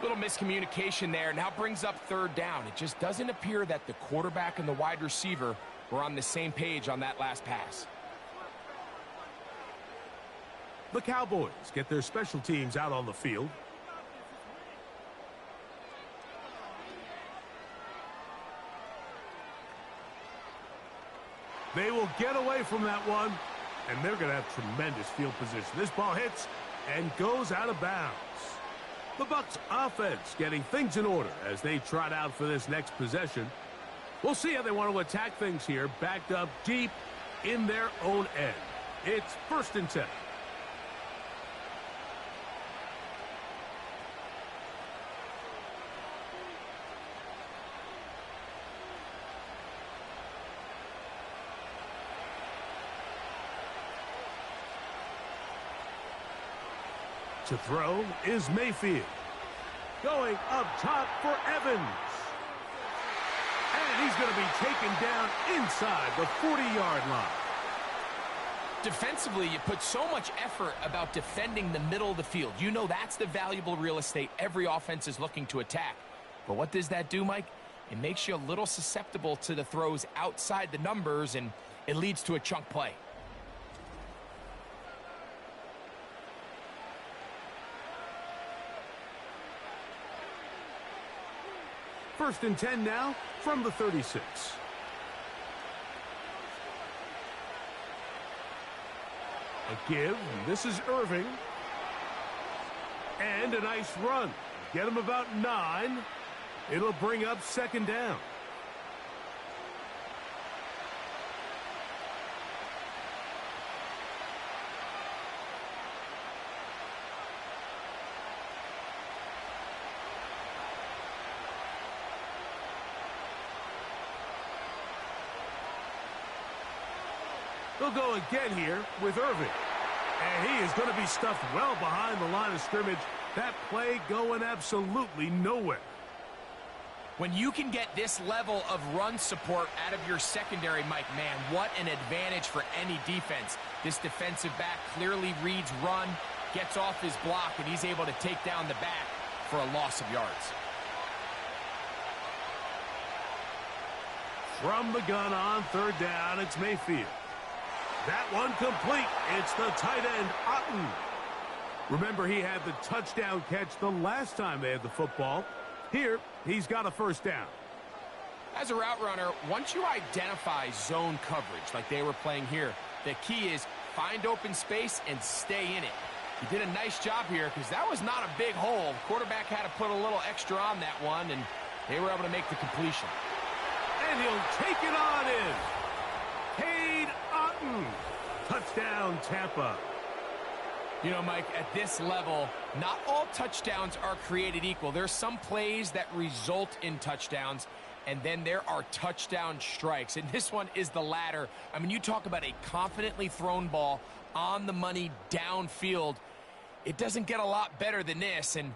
Little miscommunication there. Now brings up 3rd down. It just doesn't appear that the quarterback and the wide receiver were on the same page on that last pass. The Cowboys get their special teams out on the field. They will get away from that one, and they're going to have tremendous field position. This ball hits and goes out of bounds. The Bucs offense getting things in order as they trot out for this next possession. We'll see how they want to attack things here, backed up deep in their own end. It's 1st and 10. To throw is Mayfield. Going up top for Evans. And he's going to be taken down inside the 40-yard line. Defensively, you put so much effort about defending the middle of the field. You know that's the valuable real estate every offense is looking to attack. But what does that do, Mike? It makes you a little susceptible to the throws outside the numbers, and it leads to a chunk play. First and 10 now from the 36. A give. This is Irving. And a nice run. Get him about 9. It'll bring up 2nd down. They'll go again here with Irving. And he is going to be stuffed well behind the line of scrimmage. That play going absolutely nowhere. When you can get this level of run support out of your secondary, Mike, man, what an advantage for any defense. This defensive back clearly reads run, gets off his block, and he's able to take down the back for a loss of yards. From the gun on third down, it's Mayfield. That one complete. It's the tight end, Otten. Remember, he had the touchdown catch the last time they had the football. Here, he's got a first down. As a route runner, once you identify zone coverage like they were playing here, the key is find open space and stay in it. He did a nice job here because that was not a big hole. Quarterback had to put a little extra on that one, and they were able to make the completion. And he'll take it on in. Cade Otten. Touchdown, Tampa. You know, Mike, at this level, not all touchdowns are created equal. There's some plays that result in touchdowns, and then there are touchdown strikes. And this one is the latter. I mean, you talk about a confidently thrown ball on the money downfield. It doesn't get a lot better than this, and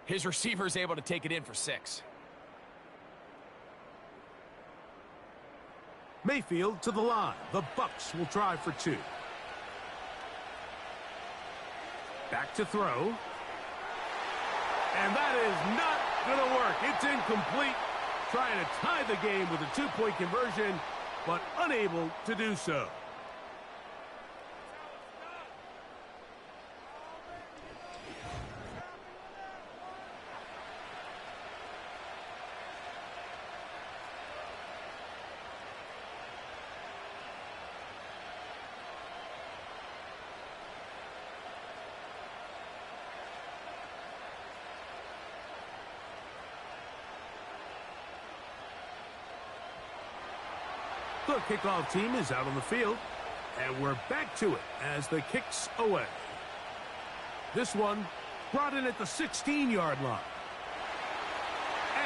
his receiver is able to take it in for 6. Mayfield to the line. The Bucs will try for 2. Back to throw. And that is not going to work. It's incomplete. Trying to tie the game with a 2-point conversion, but unable to do so. The kickoff team is out on the field, and we're back to it as the kick's away. This one brought in at the 16-yard line.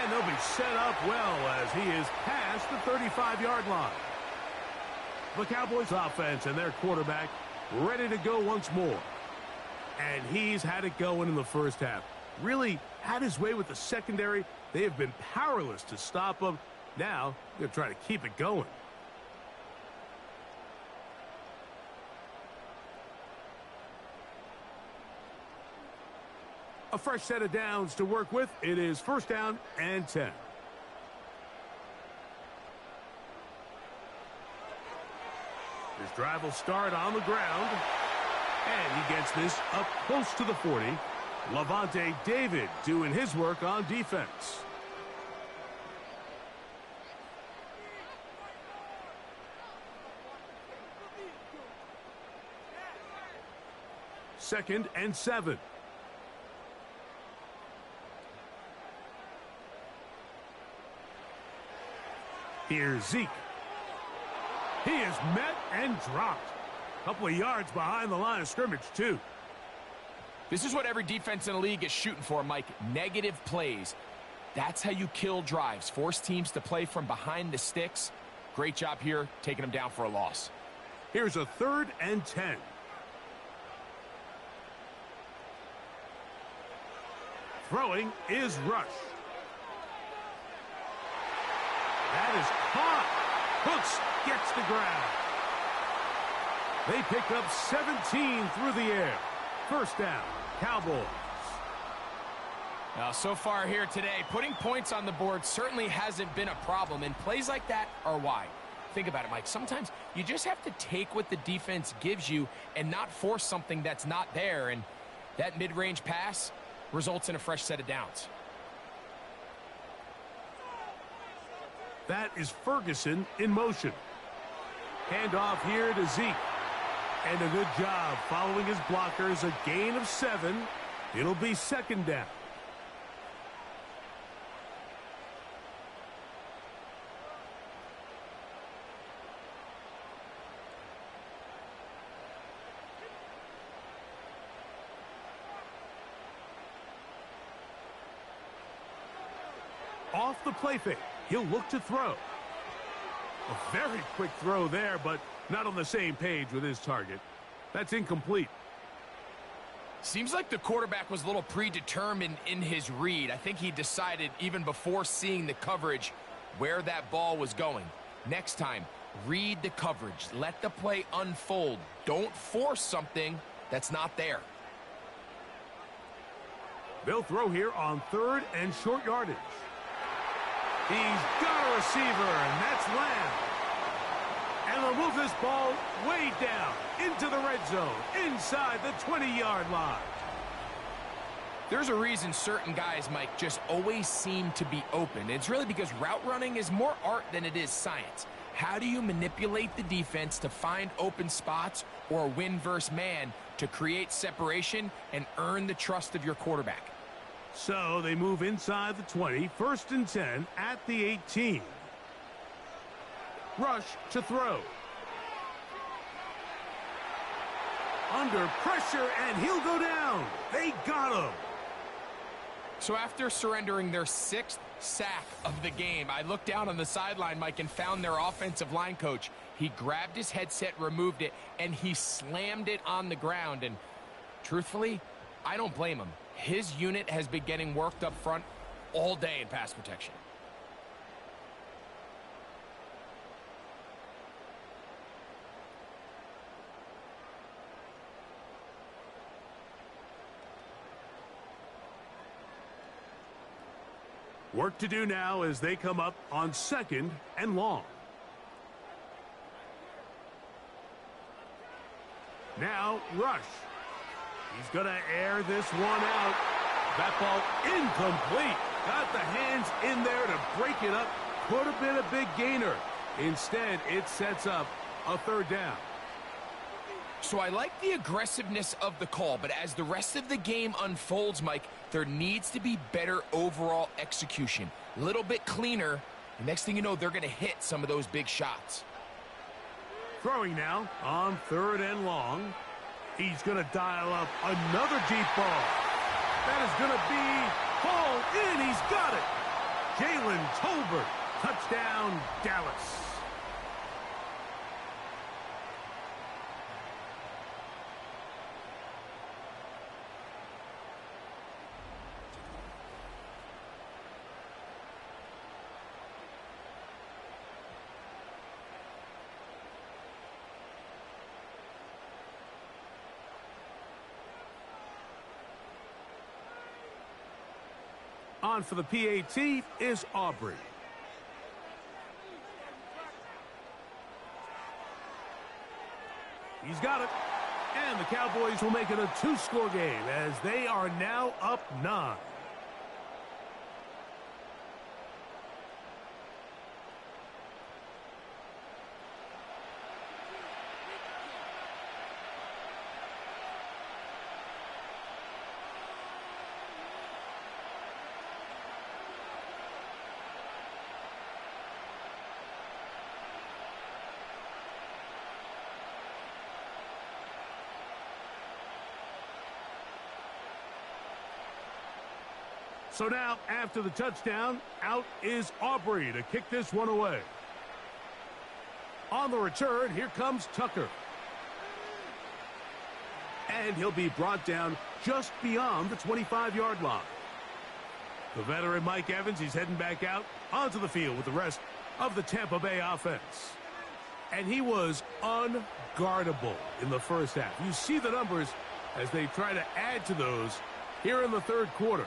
And they'll be set up well as he is past the 35-yard line. The Cowboys offense and their quarterback ready to go once more. And he's had it going in the first half. Really had his way with the secondary. They have been powerless to stop him. Now they're trying to keep it going. A fresh set of downs to work with. It is first down and 10. His drive will start on the ground. And he gets this up close to the 40. Levante David doing his work on defense. Second and 7. Here's Zeke. He is met and dropped. A couple of yards behind the line of scrimmage, too. This is what every defense in the league is shooting for, Mike. Negative plays. That's how you kill drives. Force teams to play from behind the sticks. Great job here, taking them down for a loss. Here's a 3rd and 10. Throwing is Rush. That is caught. Hooks gets the ground. They pick up 17 through the air. First down, Cowboys. Now, so far here today, putting points on the board certainly hasn't been a problem, and plays like that are why. Think about it, Mike. Sometimes you just have to take what the defense gives you and not force something that's not there, and that mid-range pass results in a fresh set of downs. That is Ferguson in motion. Handoff here to Zeke. And a good job following his blockers. A gain of 7. It'll be second down. Off the play fake. He'll look to throw. A very quick throw there, but not on the same page with his target. That's incomplete. Seems like the quarterback was a little predetermined in his read. I think he decided even before seeing the coverage where that ball was going. Next time, read the coverage. Let the play unfold. Don't force something that's not there. They'll throw here on 3rd and short yardage. He's got a receiver, and that's Lamb. And they'll move this ball way down into the red zone, inside the 20-yard line. There's a reason certain guys, Mike, just always seem to be open. It's really because route running is more art than it is science. How do you manipulate the defense to find open spots or win versus man to create separation and earn the trust of your quarterback? So they move inside the 20, 1st and 10 at the 18. Rush to throw. Under pressure, and he'll go down. They got him. So after surrendering their 6th sack of the game, I looked down on the sideline, Mike, and found their offensive line coach. He grabbed his headset, removed it, and he slammed it on the ground. And truthfully, I don't blame him. His unit has been getting worked up front all day in pass protection. Work to do now as they come up on 2nd and long. Now, Rush. He's going to air this one out. That ball incomplete. Got the hands in there to break it up. Could have been a big gainer. Instead, it sets up a 3rd down. So I like the aggressiveness of the call, but as the rest of the game unfolds, Mike, there needs to be better overall execution. A little bit cleaner. The next thing you know, they're going to hit some of those big shots. Throwing now on 3rd and long. He's going to dial up another deep ball. That is going to be hauled in. He's got it. Jalen Tolbert. Touchdown, Dallas. On for the PAT is Aubrey. He's got it. And the Cowboys will make it a 2-score game as they are now up 9. So now, after the touchdown, out is Aubrey to kick this one away. On the return, here comes Tucker. And he'll be brought down just beyond the 25-yard line. The veteran Mike Evans, he's heading back out onto the field with the rest of the Tampa Bay offense. And he was unguardable in the first half. You see the numbers as they try to add to those here in the 3rd quarter.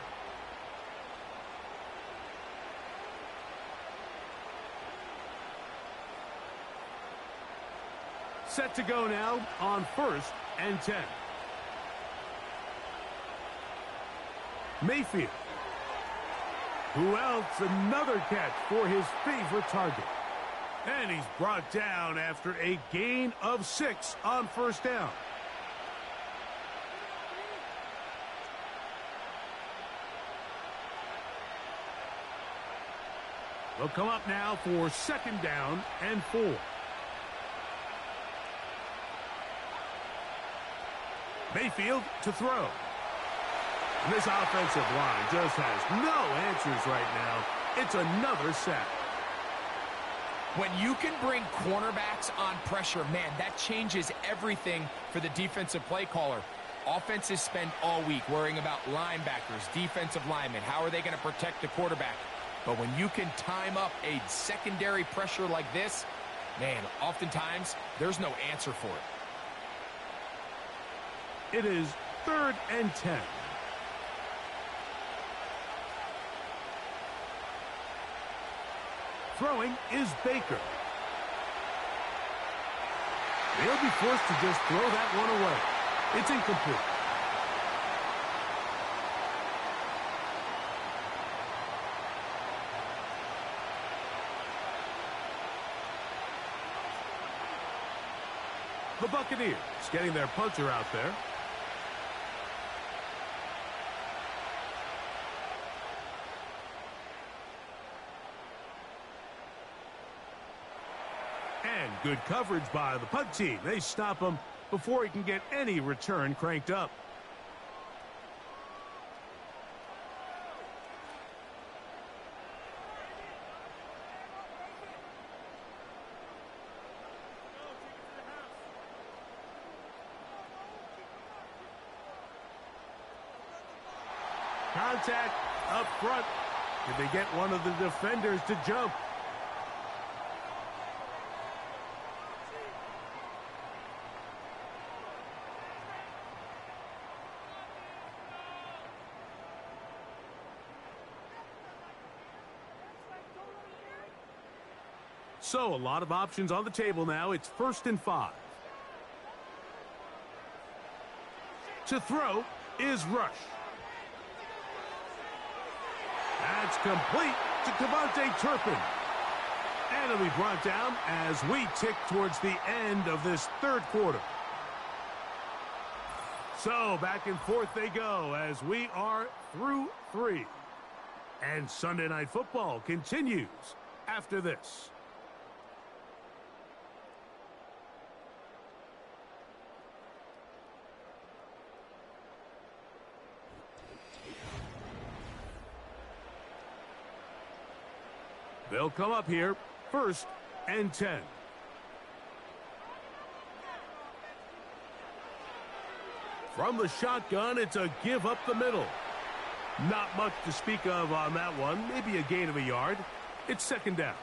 Set to go now on 1st and 10. Mayfield. Who else? Another catch for his favorite target. And he's brought down after a gain of 6 on 1st down. They'll come up now for 2nd down and 4. Mayfield to throw. And this offensive line just has no answers right now. It's another sack. When you can bring cornerbacks on pressure, man, that changes everything for the defensive play caller. Offenses spend all week worrying about linebackers, defensive linemen. How are they going to protect the quarterback? But when you can time up a secondary pressure like this, man, oftentimes there's no answer for it. It is 3rd and 10. Throwing is Baker. They'll be forced to just throw that one away. It's incomplete. The Buccaneers getting their punter out there. And good coverage by the punt team. They stop him before he can get any return cranked up. Contact up front. Did they get one of the defenders to jump? So a lot of options on the table now. It's 1st and 5. To throw is Rush. That's complete to Devontae Turpin. And it'll be brought down as we tick towards the end of this 3rd quarter. So back and forth they go as we are through 3. And Sunday Night Football continues after this. They'll come up here, 1st and 10. From the shotgun, it's a give up the middle. Not much to speak of on that one. Maybe a gain of a yard. It's 2nd down.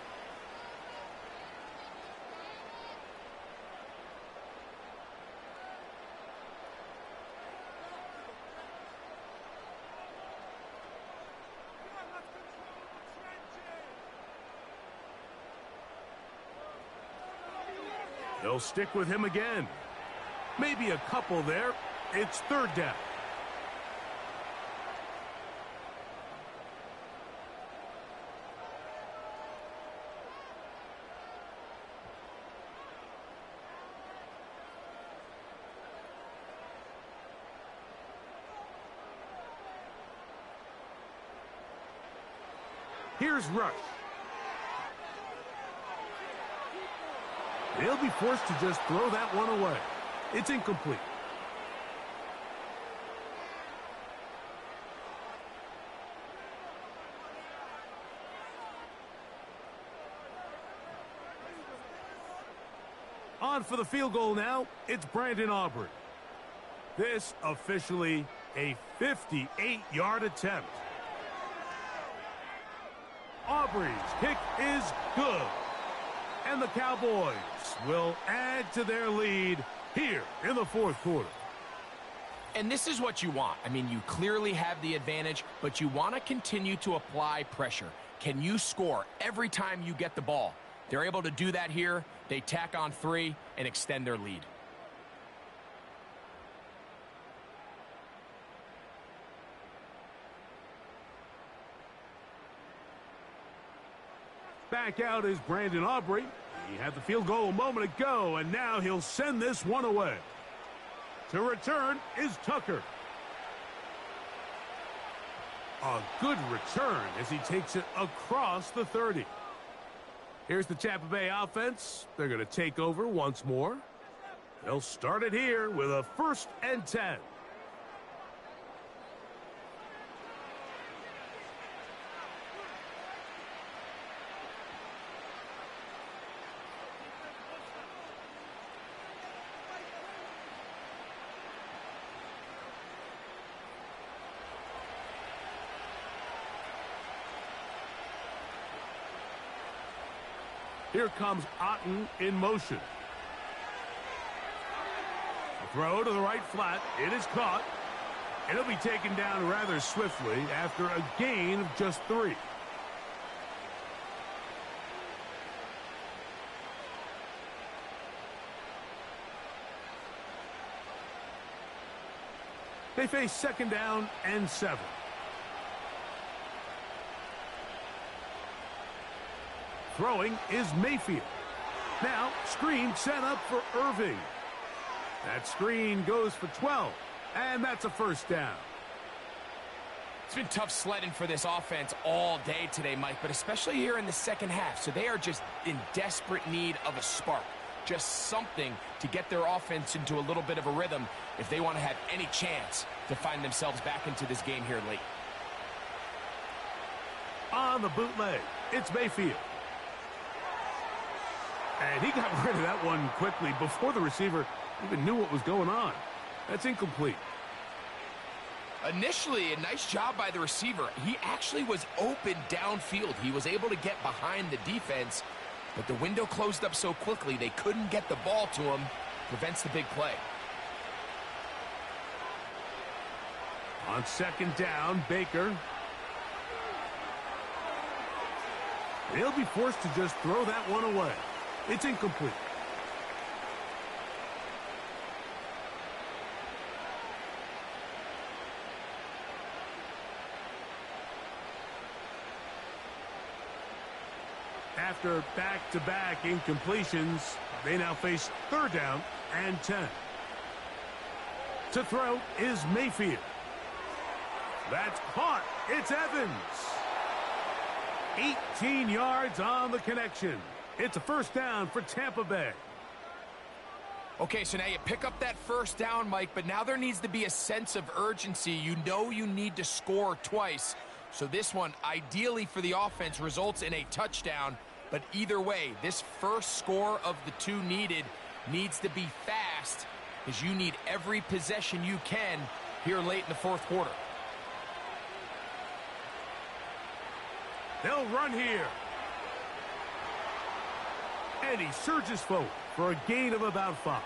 They'll stick with him again. Maybe a couple there. It's 3rd down. Here's Rush. They'll be forced to just throw that one away. It's incomplete. On for the field goal now. It's Brandon Aubrey. This officially a 58-yard attempt. Aubrey's kick is good. And the Cowboys will add to their lead here in the 4th quarter. And this is what you want. I mean, you clearly have the advantage, but you want to continue to apply pressure. Can you score every time you get the ball? They're able to do that here. They tack on 3 and extend their lead. Back out is Brandon Aubrey. He had the field goal a moment ago, and now he'll send this one away. To return is Tucker. A good return as he takes it across the 30. Here's the Tampa Bay offense. They're going to take over once more. They'll start it here with a 1st and 10. Here comes Otten in motion. A throw to the right flat. It is caught. It'll be taken down rather swiftly after a gain of just 3. They face 2nd down and 7. Throwing is Mayfield. Now, screen set up for Irving. That screen goes for 12, and that's a 1st down. It's been tough sledding for this offense all day today, Mike, but especially here in the second half. So they are just in desperate need of a spark. Just something to get their offense into a little bit of a rhythm if they want to have any chance to find themselves back into this game here late. On the bootleg, it's Mayfield. And he got rid of that one quickly before the receiver even knew what was going on. That's incomplete. Initially, a nice job by the receiver. He actually was open downfield. He was able to get behind the defense, but the window closed up so quickly they couldn't get the ball to him. Prevents the big play. On 2nd down, Baker. They'll be forced to just throw that one away. It's incomplete. After back-to-back incompletions, they now face 3rd down and 10. To throw is Mayfield. That's caught. It's Evans. 18 yards on the connection. It's a 1st down for Tampa Bay. Okay, so now you pick up that 1st down, Mike, but now there needs to be a sense of urgency. You know you need to score twice. So this one, ideally for the offense, results in a touchdown. But either way, this first score of the 2 needed needs to be fast, because you need every possession you can here late in the 4th quarter. They'll run here. And he surges forward for a gain of about 5.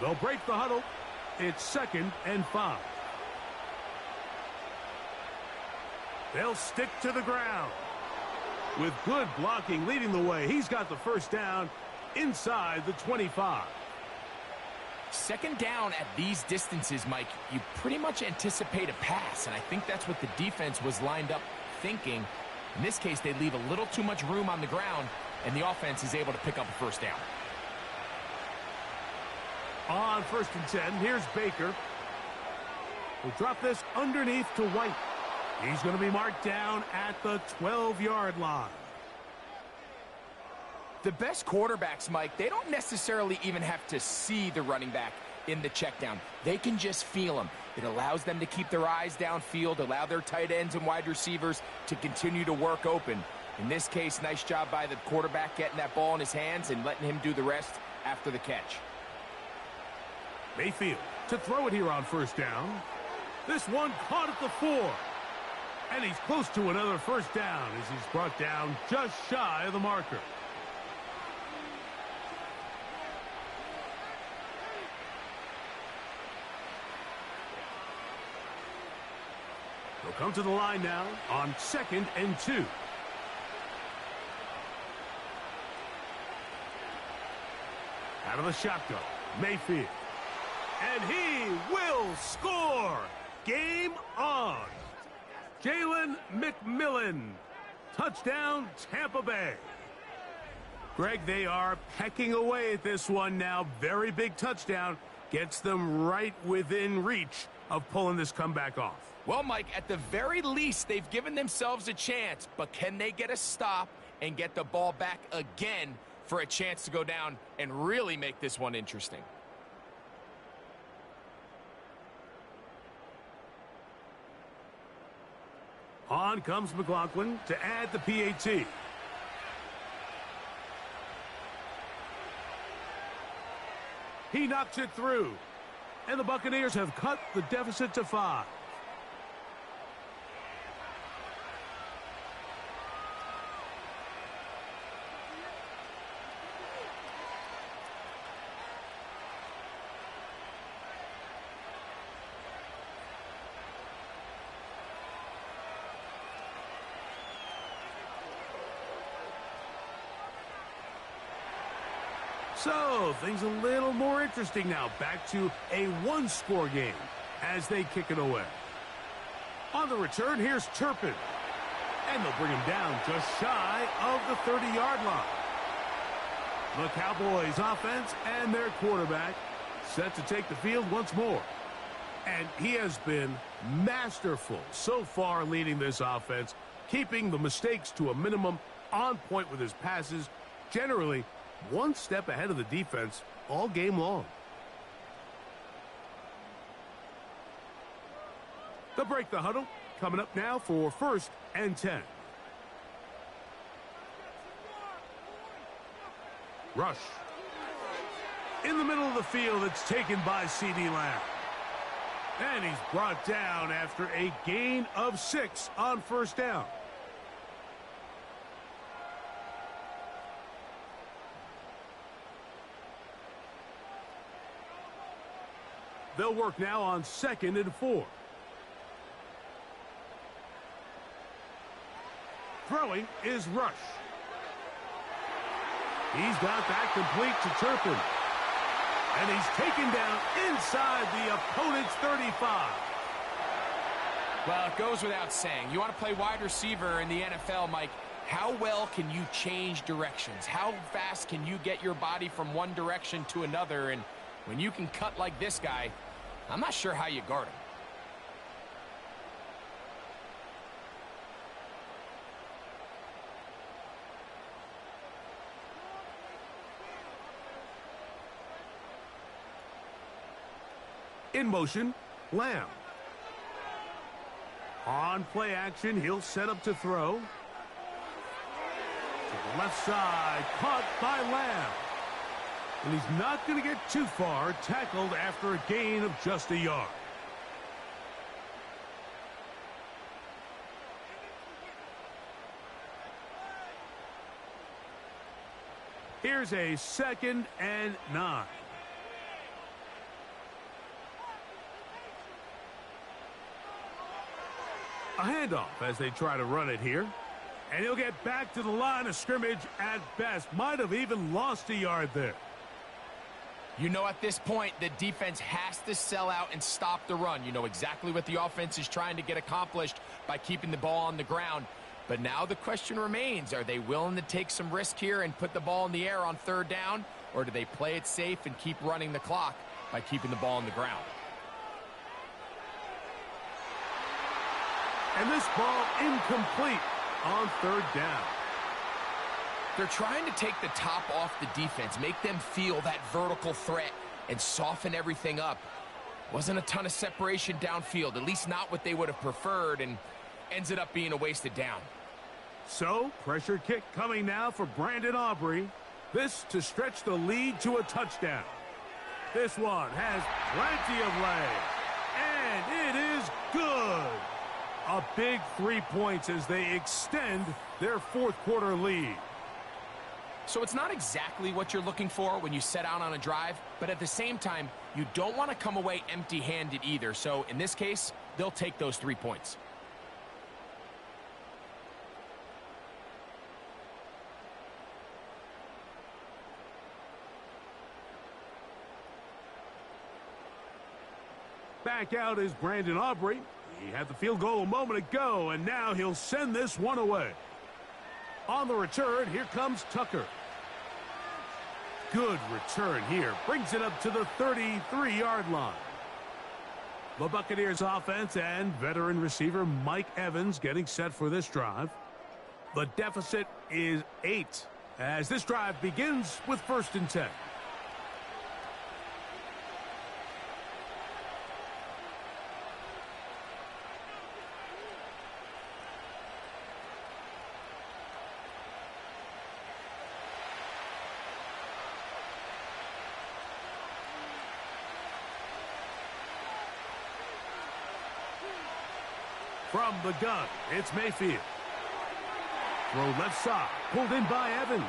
They'll break the huddle. It's 2nd and 5. They'll stick to the ground. With good blocking leading the way, he's got the 1st down inside the 25. 2nd down at these distances, Mike, you pretty much anticipate a pass, and I think that's what the defense was lined up thinking. In this case, they leave a little too much room on the ground, and the offense is able to pick up a 1st down. On 1st and 10, here's Baker. We'll drop this underneath to White. He's going to be marked down at the 12-yard line. The best quarterbacks, Mike, they don't necessarily even have to see the running back in the check down. They can just feel him. It allows them to keep their eyes downfield, allow their tight ends and wide receivers to continue to work open. In this case, nice job by the quarterback getting that ball in his hands and letting him do the rest after the catch. Mayfield to throw it here on 1st down. This one caught at the 4. And he's close to another 1st down as he's brought down just shy of the marker. They'll come to the line now on 2nd and 2. Out of the shotgun, Mayfield. And he will score. Game on. Jalen McMillan. Touchdown, Tampa Bay. Greg, they are pecking away at this one now. Very big touchdown. Gets them right within reach of pulling this comeback off. Well, Mike, at the very least, they've given themselves a chance. But can they get a stop and get the ball back again for a chance to go down and really make this one interesting? On comes McLaughlin to add the PAT. He knocks it through. And the Buccaneers have cut the deficit to 5. So, things a little more interesting now. Back to a one-score game as they kick it away. On the return, here's Turpin. And they'll bring him down just shy of the 30-yard line. The Cowboys offense and their quarterback set to take the field once more. And he has been masterful so far leading this offense, keeping the mistakes to a minimum, on point with his passes, generally one step ahead of the defense all game long. They'll break the huddle. Coming up now for 1st and 10. Rush. In the middle of the field, it's taken by C.D. Lamb. And he's brought down after a gain of 6 on 1st down. They'll work now on 2nd and 4. Throwing is Rush. He's got that complete to Turpin. And he's taken down inside the opponent's 35. Well, it goes without saying. You want to play wide receiver in the NFL, Mike. How well can you change directions? How fast can you get your body from one direction to another? And when you can cut like this guy, I'm not sure how you guard him. In motion, Lamb. On play action, he'll set up to throw. To the left side, caught by Lamb. And he's not going to get too far, tackled after a gain of just a yard. Here's a 2nd and 9. A handoff as they try to run it here. And he'll get back to the line of scrimmage at best. Might have even lost a yard there. You know, at this point, the defense has to sell out and stop the run. You know exactly what the offense is trying to get accomplished by keeping the ball on the ground. But now the question remains, are they willing to take some risk here and put the ball in the air on 3rd down? Or do they play it safe and keep running the clock by keeping the ball on the ground? And this ball incomplete on 3rd down. They're trying to take the top off the defense, make them feel that vertical threat, and soften everything up. Wasn't a ton of separation downfield, at least not what they would have preferred, and ends it up being a wasted down. So, pressure kick coming now for Brandon Aubrey. This to stretch the lead to a touchdown. This one has plenty of leg, and it is good. A big 3 points as they extend their 4th quarter lead. So it's not exactly what you're looking for when you set out on a drive, but at the same time, you don't want to come away empty-handed either. So in this case, they'll take those 3 points. Back out is Brandon Aubrey. He had the field goal a moment ago, and now he'll send this one away. On the return, here comes Tucker. Good return here. Brings it up to the 33-yard line. The Buccaneers offense and veteran receiver Mike Evans getting set for this drive. The deficit is 8 as this drive begins with 1st and 10. From the gun, it's Mayfield. Throw left side, pulled in by Evans.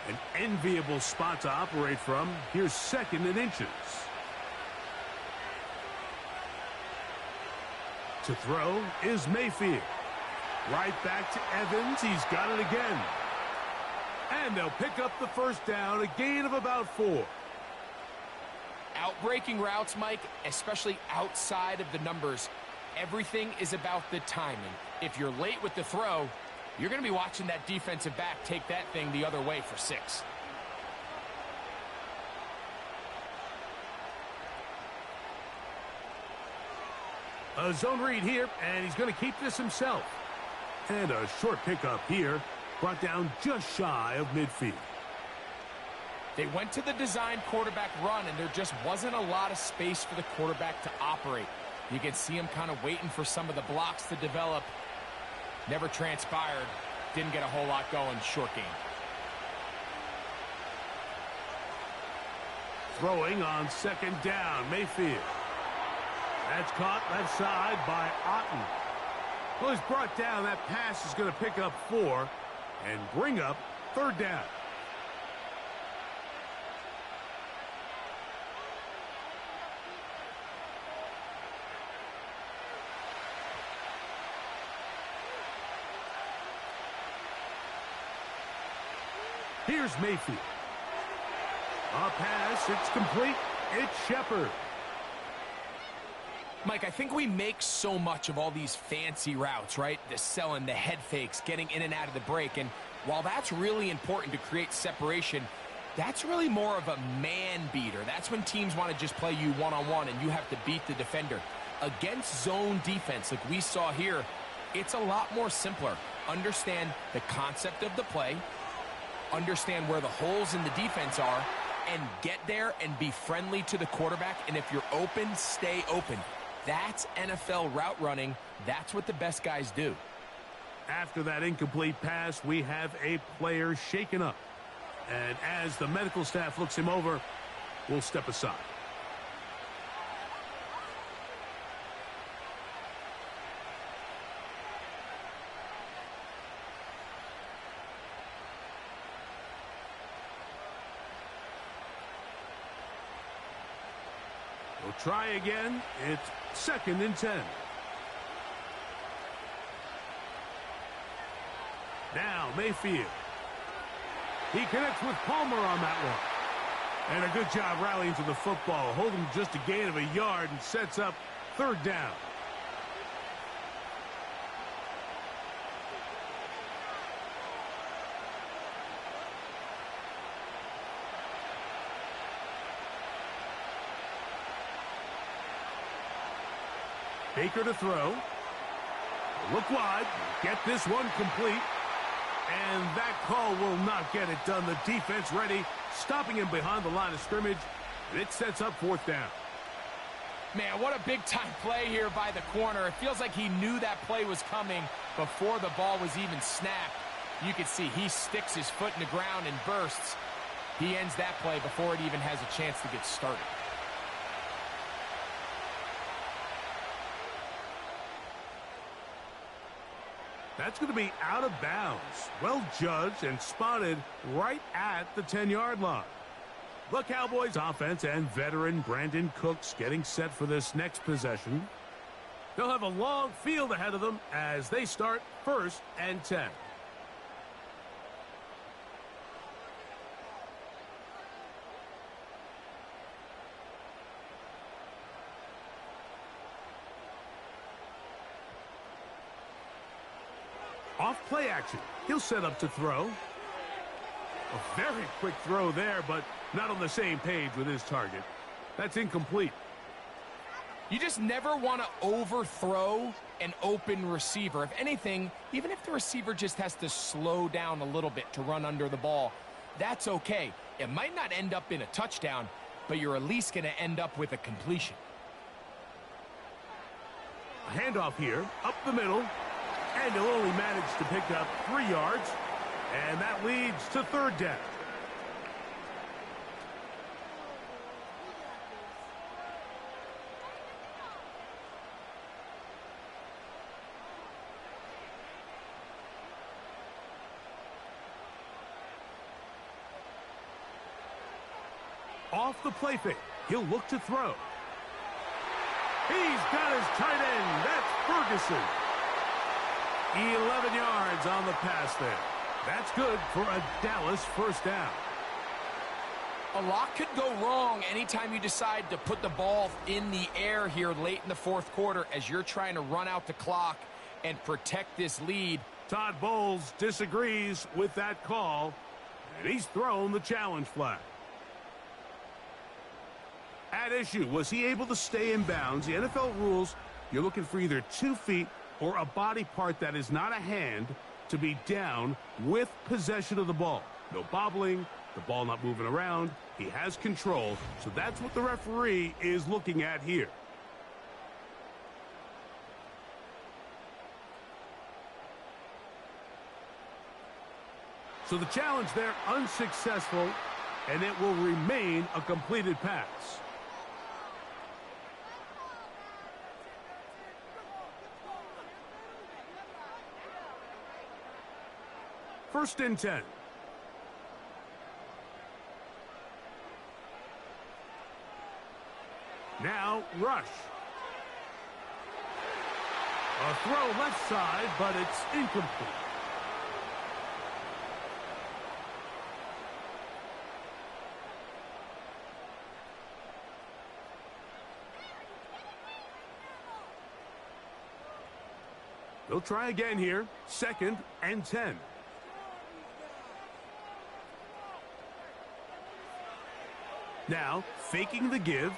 An enviable spot to operate from. Here's second and inches. To throw is Mayfield. Right back to Evans. He's got it again. And they'll pick up the first down, a gain of about 4. Outbreaking routes, Mike, especially outside of the numbers, everything is about the timing. If you're late with the throw, you're going to be watching that defensive back take that thing the other way for 6. A zone read here, and he's going to keep this himself. And a short pickup here, brought down just shy of midfield. They went to the design quarterback run, and there just wasn't a lot of space for the quarterback to operate. You can see him kind of waiting for some of the blocks to develop. Never transpired. Didn't get a whole lot going. Short game. Throwing on second down, Mayfield. That's caught left side by Otten. Well, he's brought down. That pass is going to pick up 4 and bring up third down. Here's Mayfield. A pass, it's complete. It's Shepard. Mike, I think we make so much of all these fancy routes, right? The selling, the head fakes, getting in and out of the break. And while that's really important to create separation, that's really more of a man beater. That's when teams want to just play you one-on-one and you have to beat the defender. Against zone defense, like we saw here, it's a lot more simpler. Understand the concept of the play, understand where the holes in the defense are, and get there and be friendly to the quarterback. And if you're open, stay open. That's NFL route running. That's what the best guys do. After that incomplete pass, we have a player shaken up. And as the medical staff looks him over, we'll step aside. We'll try again. It's second and 10. Now Mayfield. He connects with Palmer on that one. And a good job rallying to the football. Holding just a gain of a yard and sets up third down. Baker to throw. Look wide. Get this one complete. And that call will not get it done. The defense ready, stopping him behind the line of scrimmage. And it sets up fourth down. Man, what a big-time play here by the corner. It feels like he knew that play was coming before the ball was even snapped. You can see he sticks his foot in the ground and bursts. He ends that play before it even has a chance to get started. That's going to be out of bounds. Well judged and spotted right at the 10-yard line. The Cowboys offense and veteran Brandon Cooks getting set for this next possession. They'll have a long field ahead of them as they start first and 10. Off play action. He'll set up to throw. A very quick throw there, but not on the same page with his target. That's incomplete. You just never want to overthrow an open receiver. If anything, even if the receiver just has to slow down a little bit to run under the ball, that's okay. It might not end up in a touchdown, but you're at least going to end up with a completion. A handoff here, up the middle. And he'll only manage to pick up 3 yards. And that leads to third down. Off the play fake, he'll look to throw. He's got his tight end. That's Ferguson. 11 yards on the pass there. That's good for a Dallas first down. A lot could go wrong anytime you decide to put the ball in the air here late in the fourth quarter as you're trying to run out the clock and protect this lead. Todd Bowles disagrees with that call, and he's thrown the challenge flag. At issue, was he able to stay in bounds? The NFL rules, you're looking for either 2 feet or a body part that is not a hand to be down with possession of the ball. No bobbling, the ball not moving around. He has control, so that's what the referee is looking at here. So the challenge there unsuccessful, and it will remain a completed pass. First and 10. Now, rush. A throw left side, but it's incomplete. They'll try again here. Second and 10. Now, faking the give.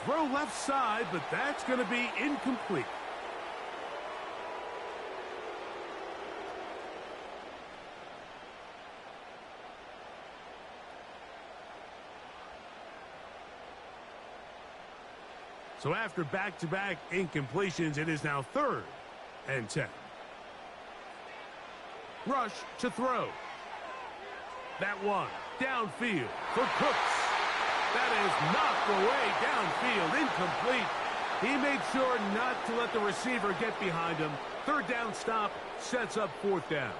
Throw left side, but that's going to be incomplete. So after back-to-back incompletions, it is now third and 10. Rush to throw. That one downfield for Cooks. That is knocked away downfield, incomplete. He made sure not to let the receiver get behind him. Third down stop sets up fourth down.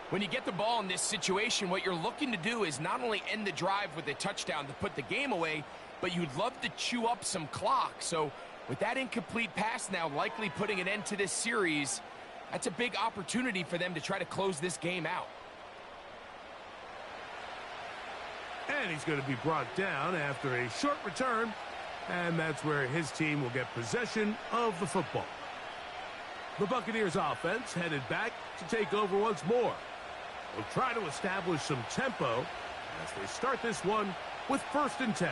When you get the ball in this situation, what you're looking to do is not only end the drive with a touchdown to put the game away, but you'd love to chew up some clock. So with that incomplete pass now likely putting an end to this series, that's a big opportunity for them to try to close this game out. And he's going to be brought down after a short return, and that's where his team will get possession of the football. The Buccaneers offense headed back to take over once more. They'll try to establish some tempo as they start this one with first and 10.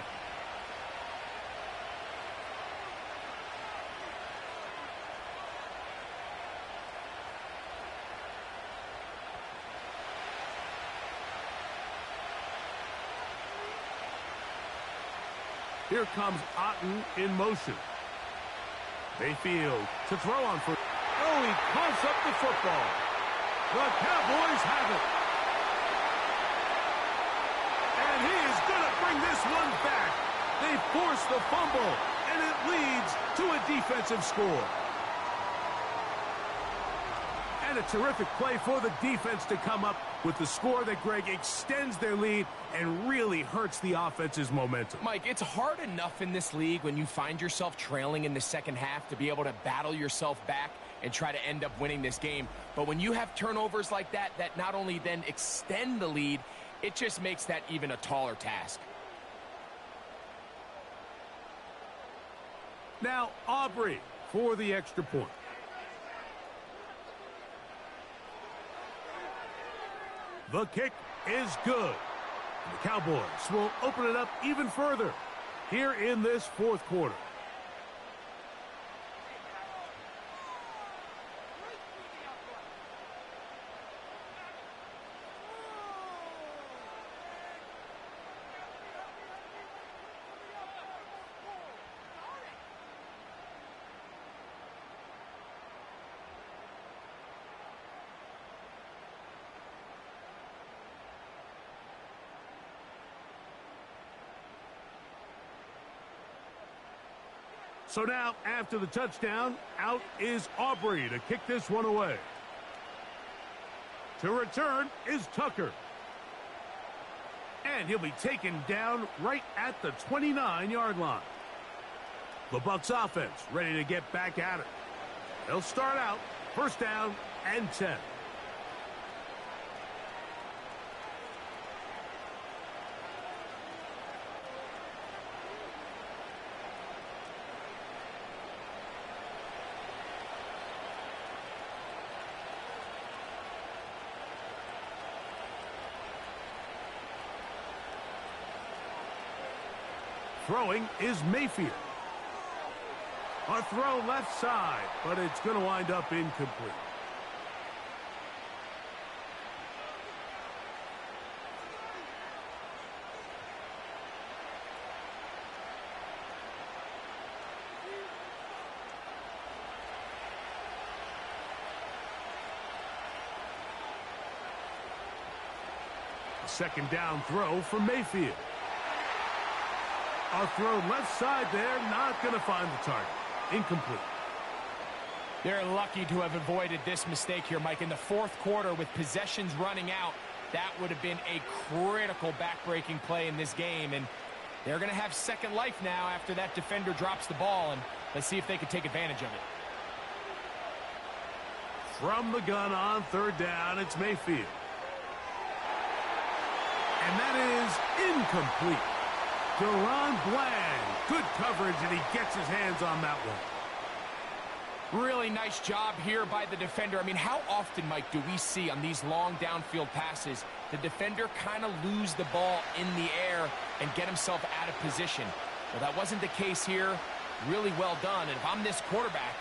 Here comes Otten in motion. Mayfield to throw on for. Oh, he coughs up the football. The Cowboys have it. And he is going to bring this one back. They force the fumble, and it leads to a defensive score. And a terrific play for the defense to come up with the score that, Greg, extends their lead and really hurts the offense's momentum. Mike, it's hard enough in this league when you find yourself trailing in the second half to be able to battle yourself back and try to end up winning this game. But when you have turnovers like that, that not only then extend the lead, it just makes that even a taller task. Now, Aubrey for the extra point. The kick is good. The Cowboys will open it up even further here in this fourth quarter. So now, after the touchdown, out is Aubrey to kick this one away. To return is Tucker. And he'll be taken down right at the 29-yard line. The Bucs offense ready to get back at it. They'll start out first down and 10. Throwing is Mayfield. A throw left side, but it's going to wind up incomplete. A second down throw for Mayfield. A throw left side there, not going to find the target. Incomplete. They're lucky to have avoided this mistake here, Mike. In the fourth quarter, with possessions running out, that would have been a critical back-breaking play in this game. And they're going to have second life now after that defender drops the ball. And let's see if they can take advantage of it. From the gun on third down, it's Mayfield. And that is incomplete. Deron Bland, good coverage, and he gets his hands on that one. Really nice job here by the defender. I mean, how often, Mike, do we see on these long downfield passes the defender kind of lose the ball in the air and get himself out of position? Well, that wasn't the case here. Really well done. And if I'm this quarterback,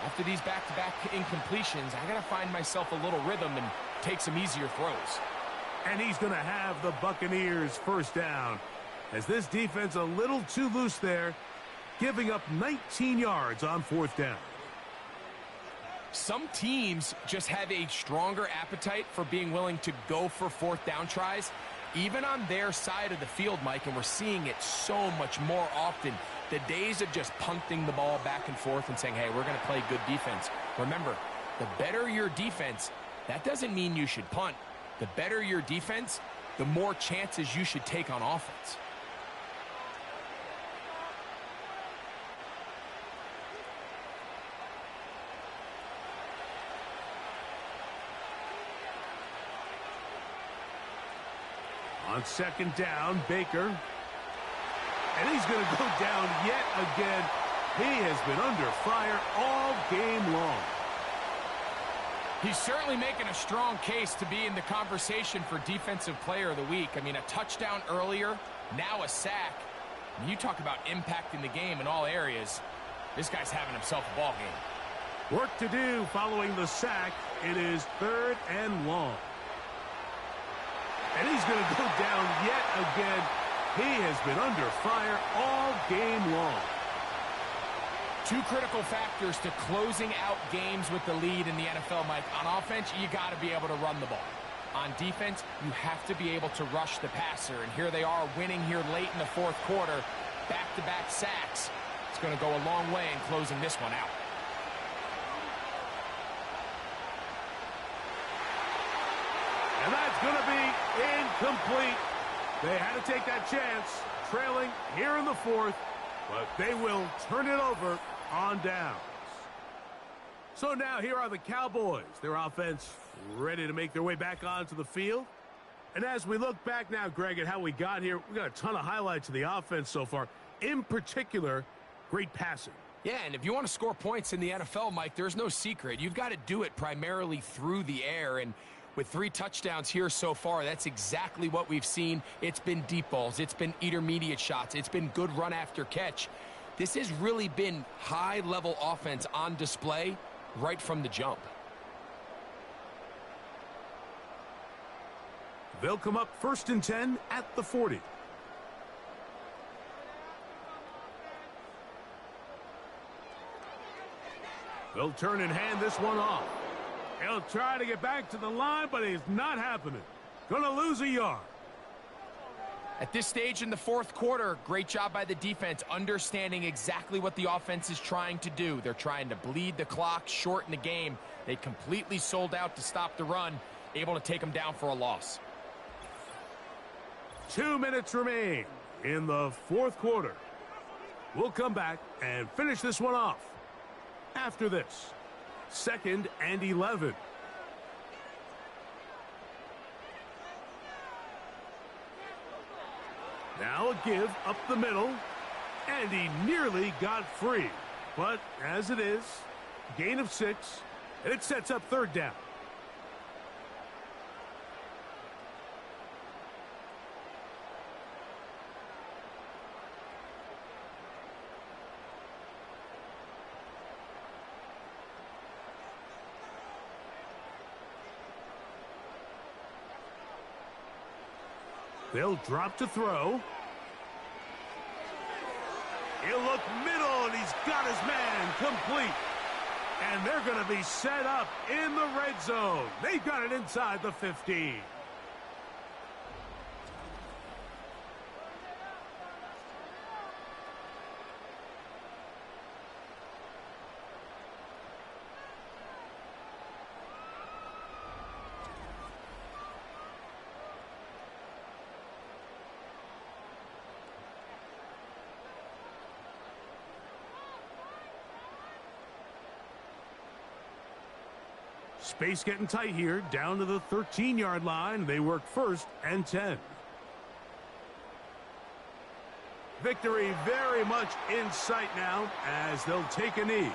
after these back-to-back incompletions, I got to find myself a little rhythm and take some easier throws. And he's going to have the Buccaneers first down. As this defense a little too loose there, giving up 19 yards on fourth down. Some teams just have a stronger appetite for being willing to go for fourth down tries, even on their side of the field, Mike, and we're seeing it so much more often. The days of just punting the ball back and forth and saying, hey, we're going to play good defense. Remember, the better your defense, that doesn't mean you should punt. The better your defense, the more chances you should take on offense. On second down, Baker. And he's going to go down yet again. He has been under fire all game long. He's certainly making a strong case to be in the conversation for Defensive Player of the Week. I mean, a touchdown earlier, now a sack. I mean, you talk about impacting the game in all areas. This guy's having himself a ball game. Work to do following the sack. It is third and long. And he's going to go down yet again. He has been under fire all game long. Two critical factors to closing out games with the lead in the NFL, Mike. On offense, you got to be able to run the ball. On defense, you have to be able to rush the passer. And here they are winning here late in the fourth quarter. Back-to-back sacks. It's going to go a long way in closing this one out. And that's going to be incomplete. They had to take that chance, trailing here in the fourth, but they will turn it over on downs. So now here are the Cowboys. Their offense ready to make their way back onto the field. And as we look back now, Greg, at how we got here, we got a ton of highlights of the offense so far. In particular, great passing. Yeah, and if you want to score points in the NFL, Mike, there's no secret. You've got to do it primarily through the air, and with 3 touchdowns here so far, that's exactly what we've seen. It's been deep balls. It's been intermediate shots. It's been good run after catch. This has really been high-level offense on display right from the jump. They'll come up first and 10 at the 40. They'll turn and hand this one off. He'll try to get back to the line, but it's not happening. Gonna lose a yard. At this stage in the fourth quarter, great job by the defense, understanding exactly what the offense is trying to do. They're trying to bleed the clock, shorten the game. They completely sold out to stop the run, able to take them down for a loss. 2 minutes remain in the fourth quarter. We'll come back and finish this one off after this. 2nd and 11. Now a give up the middle, and he nearly got free. But as it is, gain of 6, and it sets up 3rd down. They'll drop to throw. He'll look middle, and he's got his man complete. And they're going to be set up in the red zone. They've got it inside the 15. Space getting tight here, down to the 13-yard line. They work 1st and 10. Victory very much in sight now as they'll take a knee.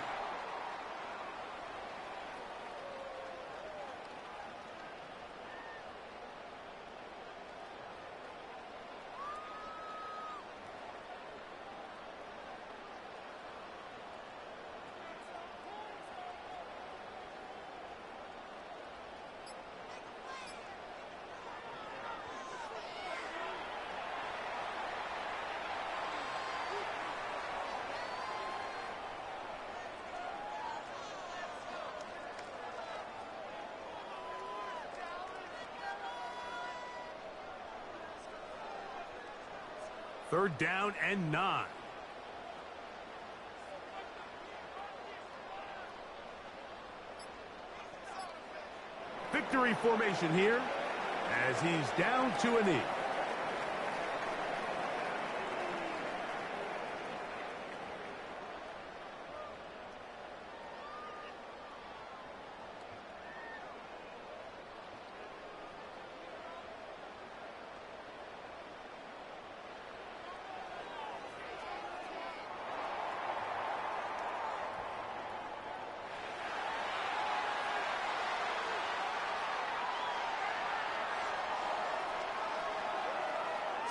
Third down and 9. Victory formation here as he's down to a knee.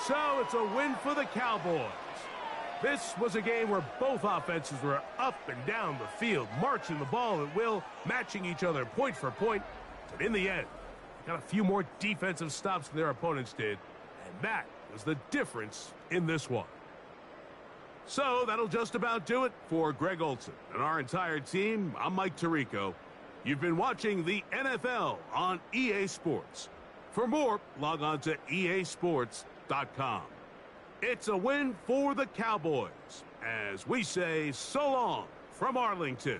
So it's a win for the Cowboys. This was a game where both offenses were up and down the field, marching the ball at will, matching each other point for point. But in the end, they got a few more defensive stops than their opponents did, and that was the difference in this one. So that'll just about do it for Greg Olson and our entire team. I'm Mike Tirico. You've been watching the NFL on EA Sports. For more, log on to easports.com. It's a win for the Cowboys as we say so long from Arlington.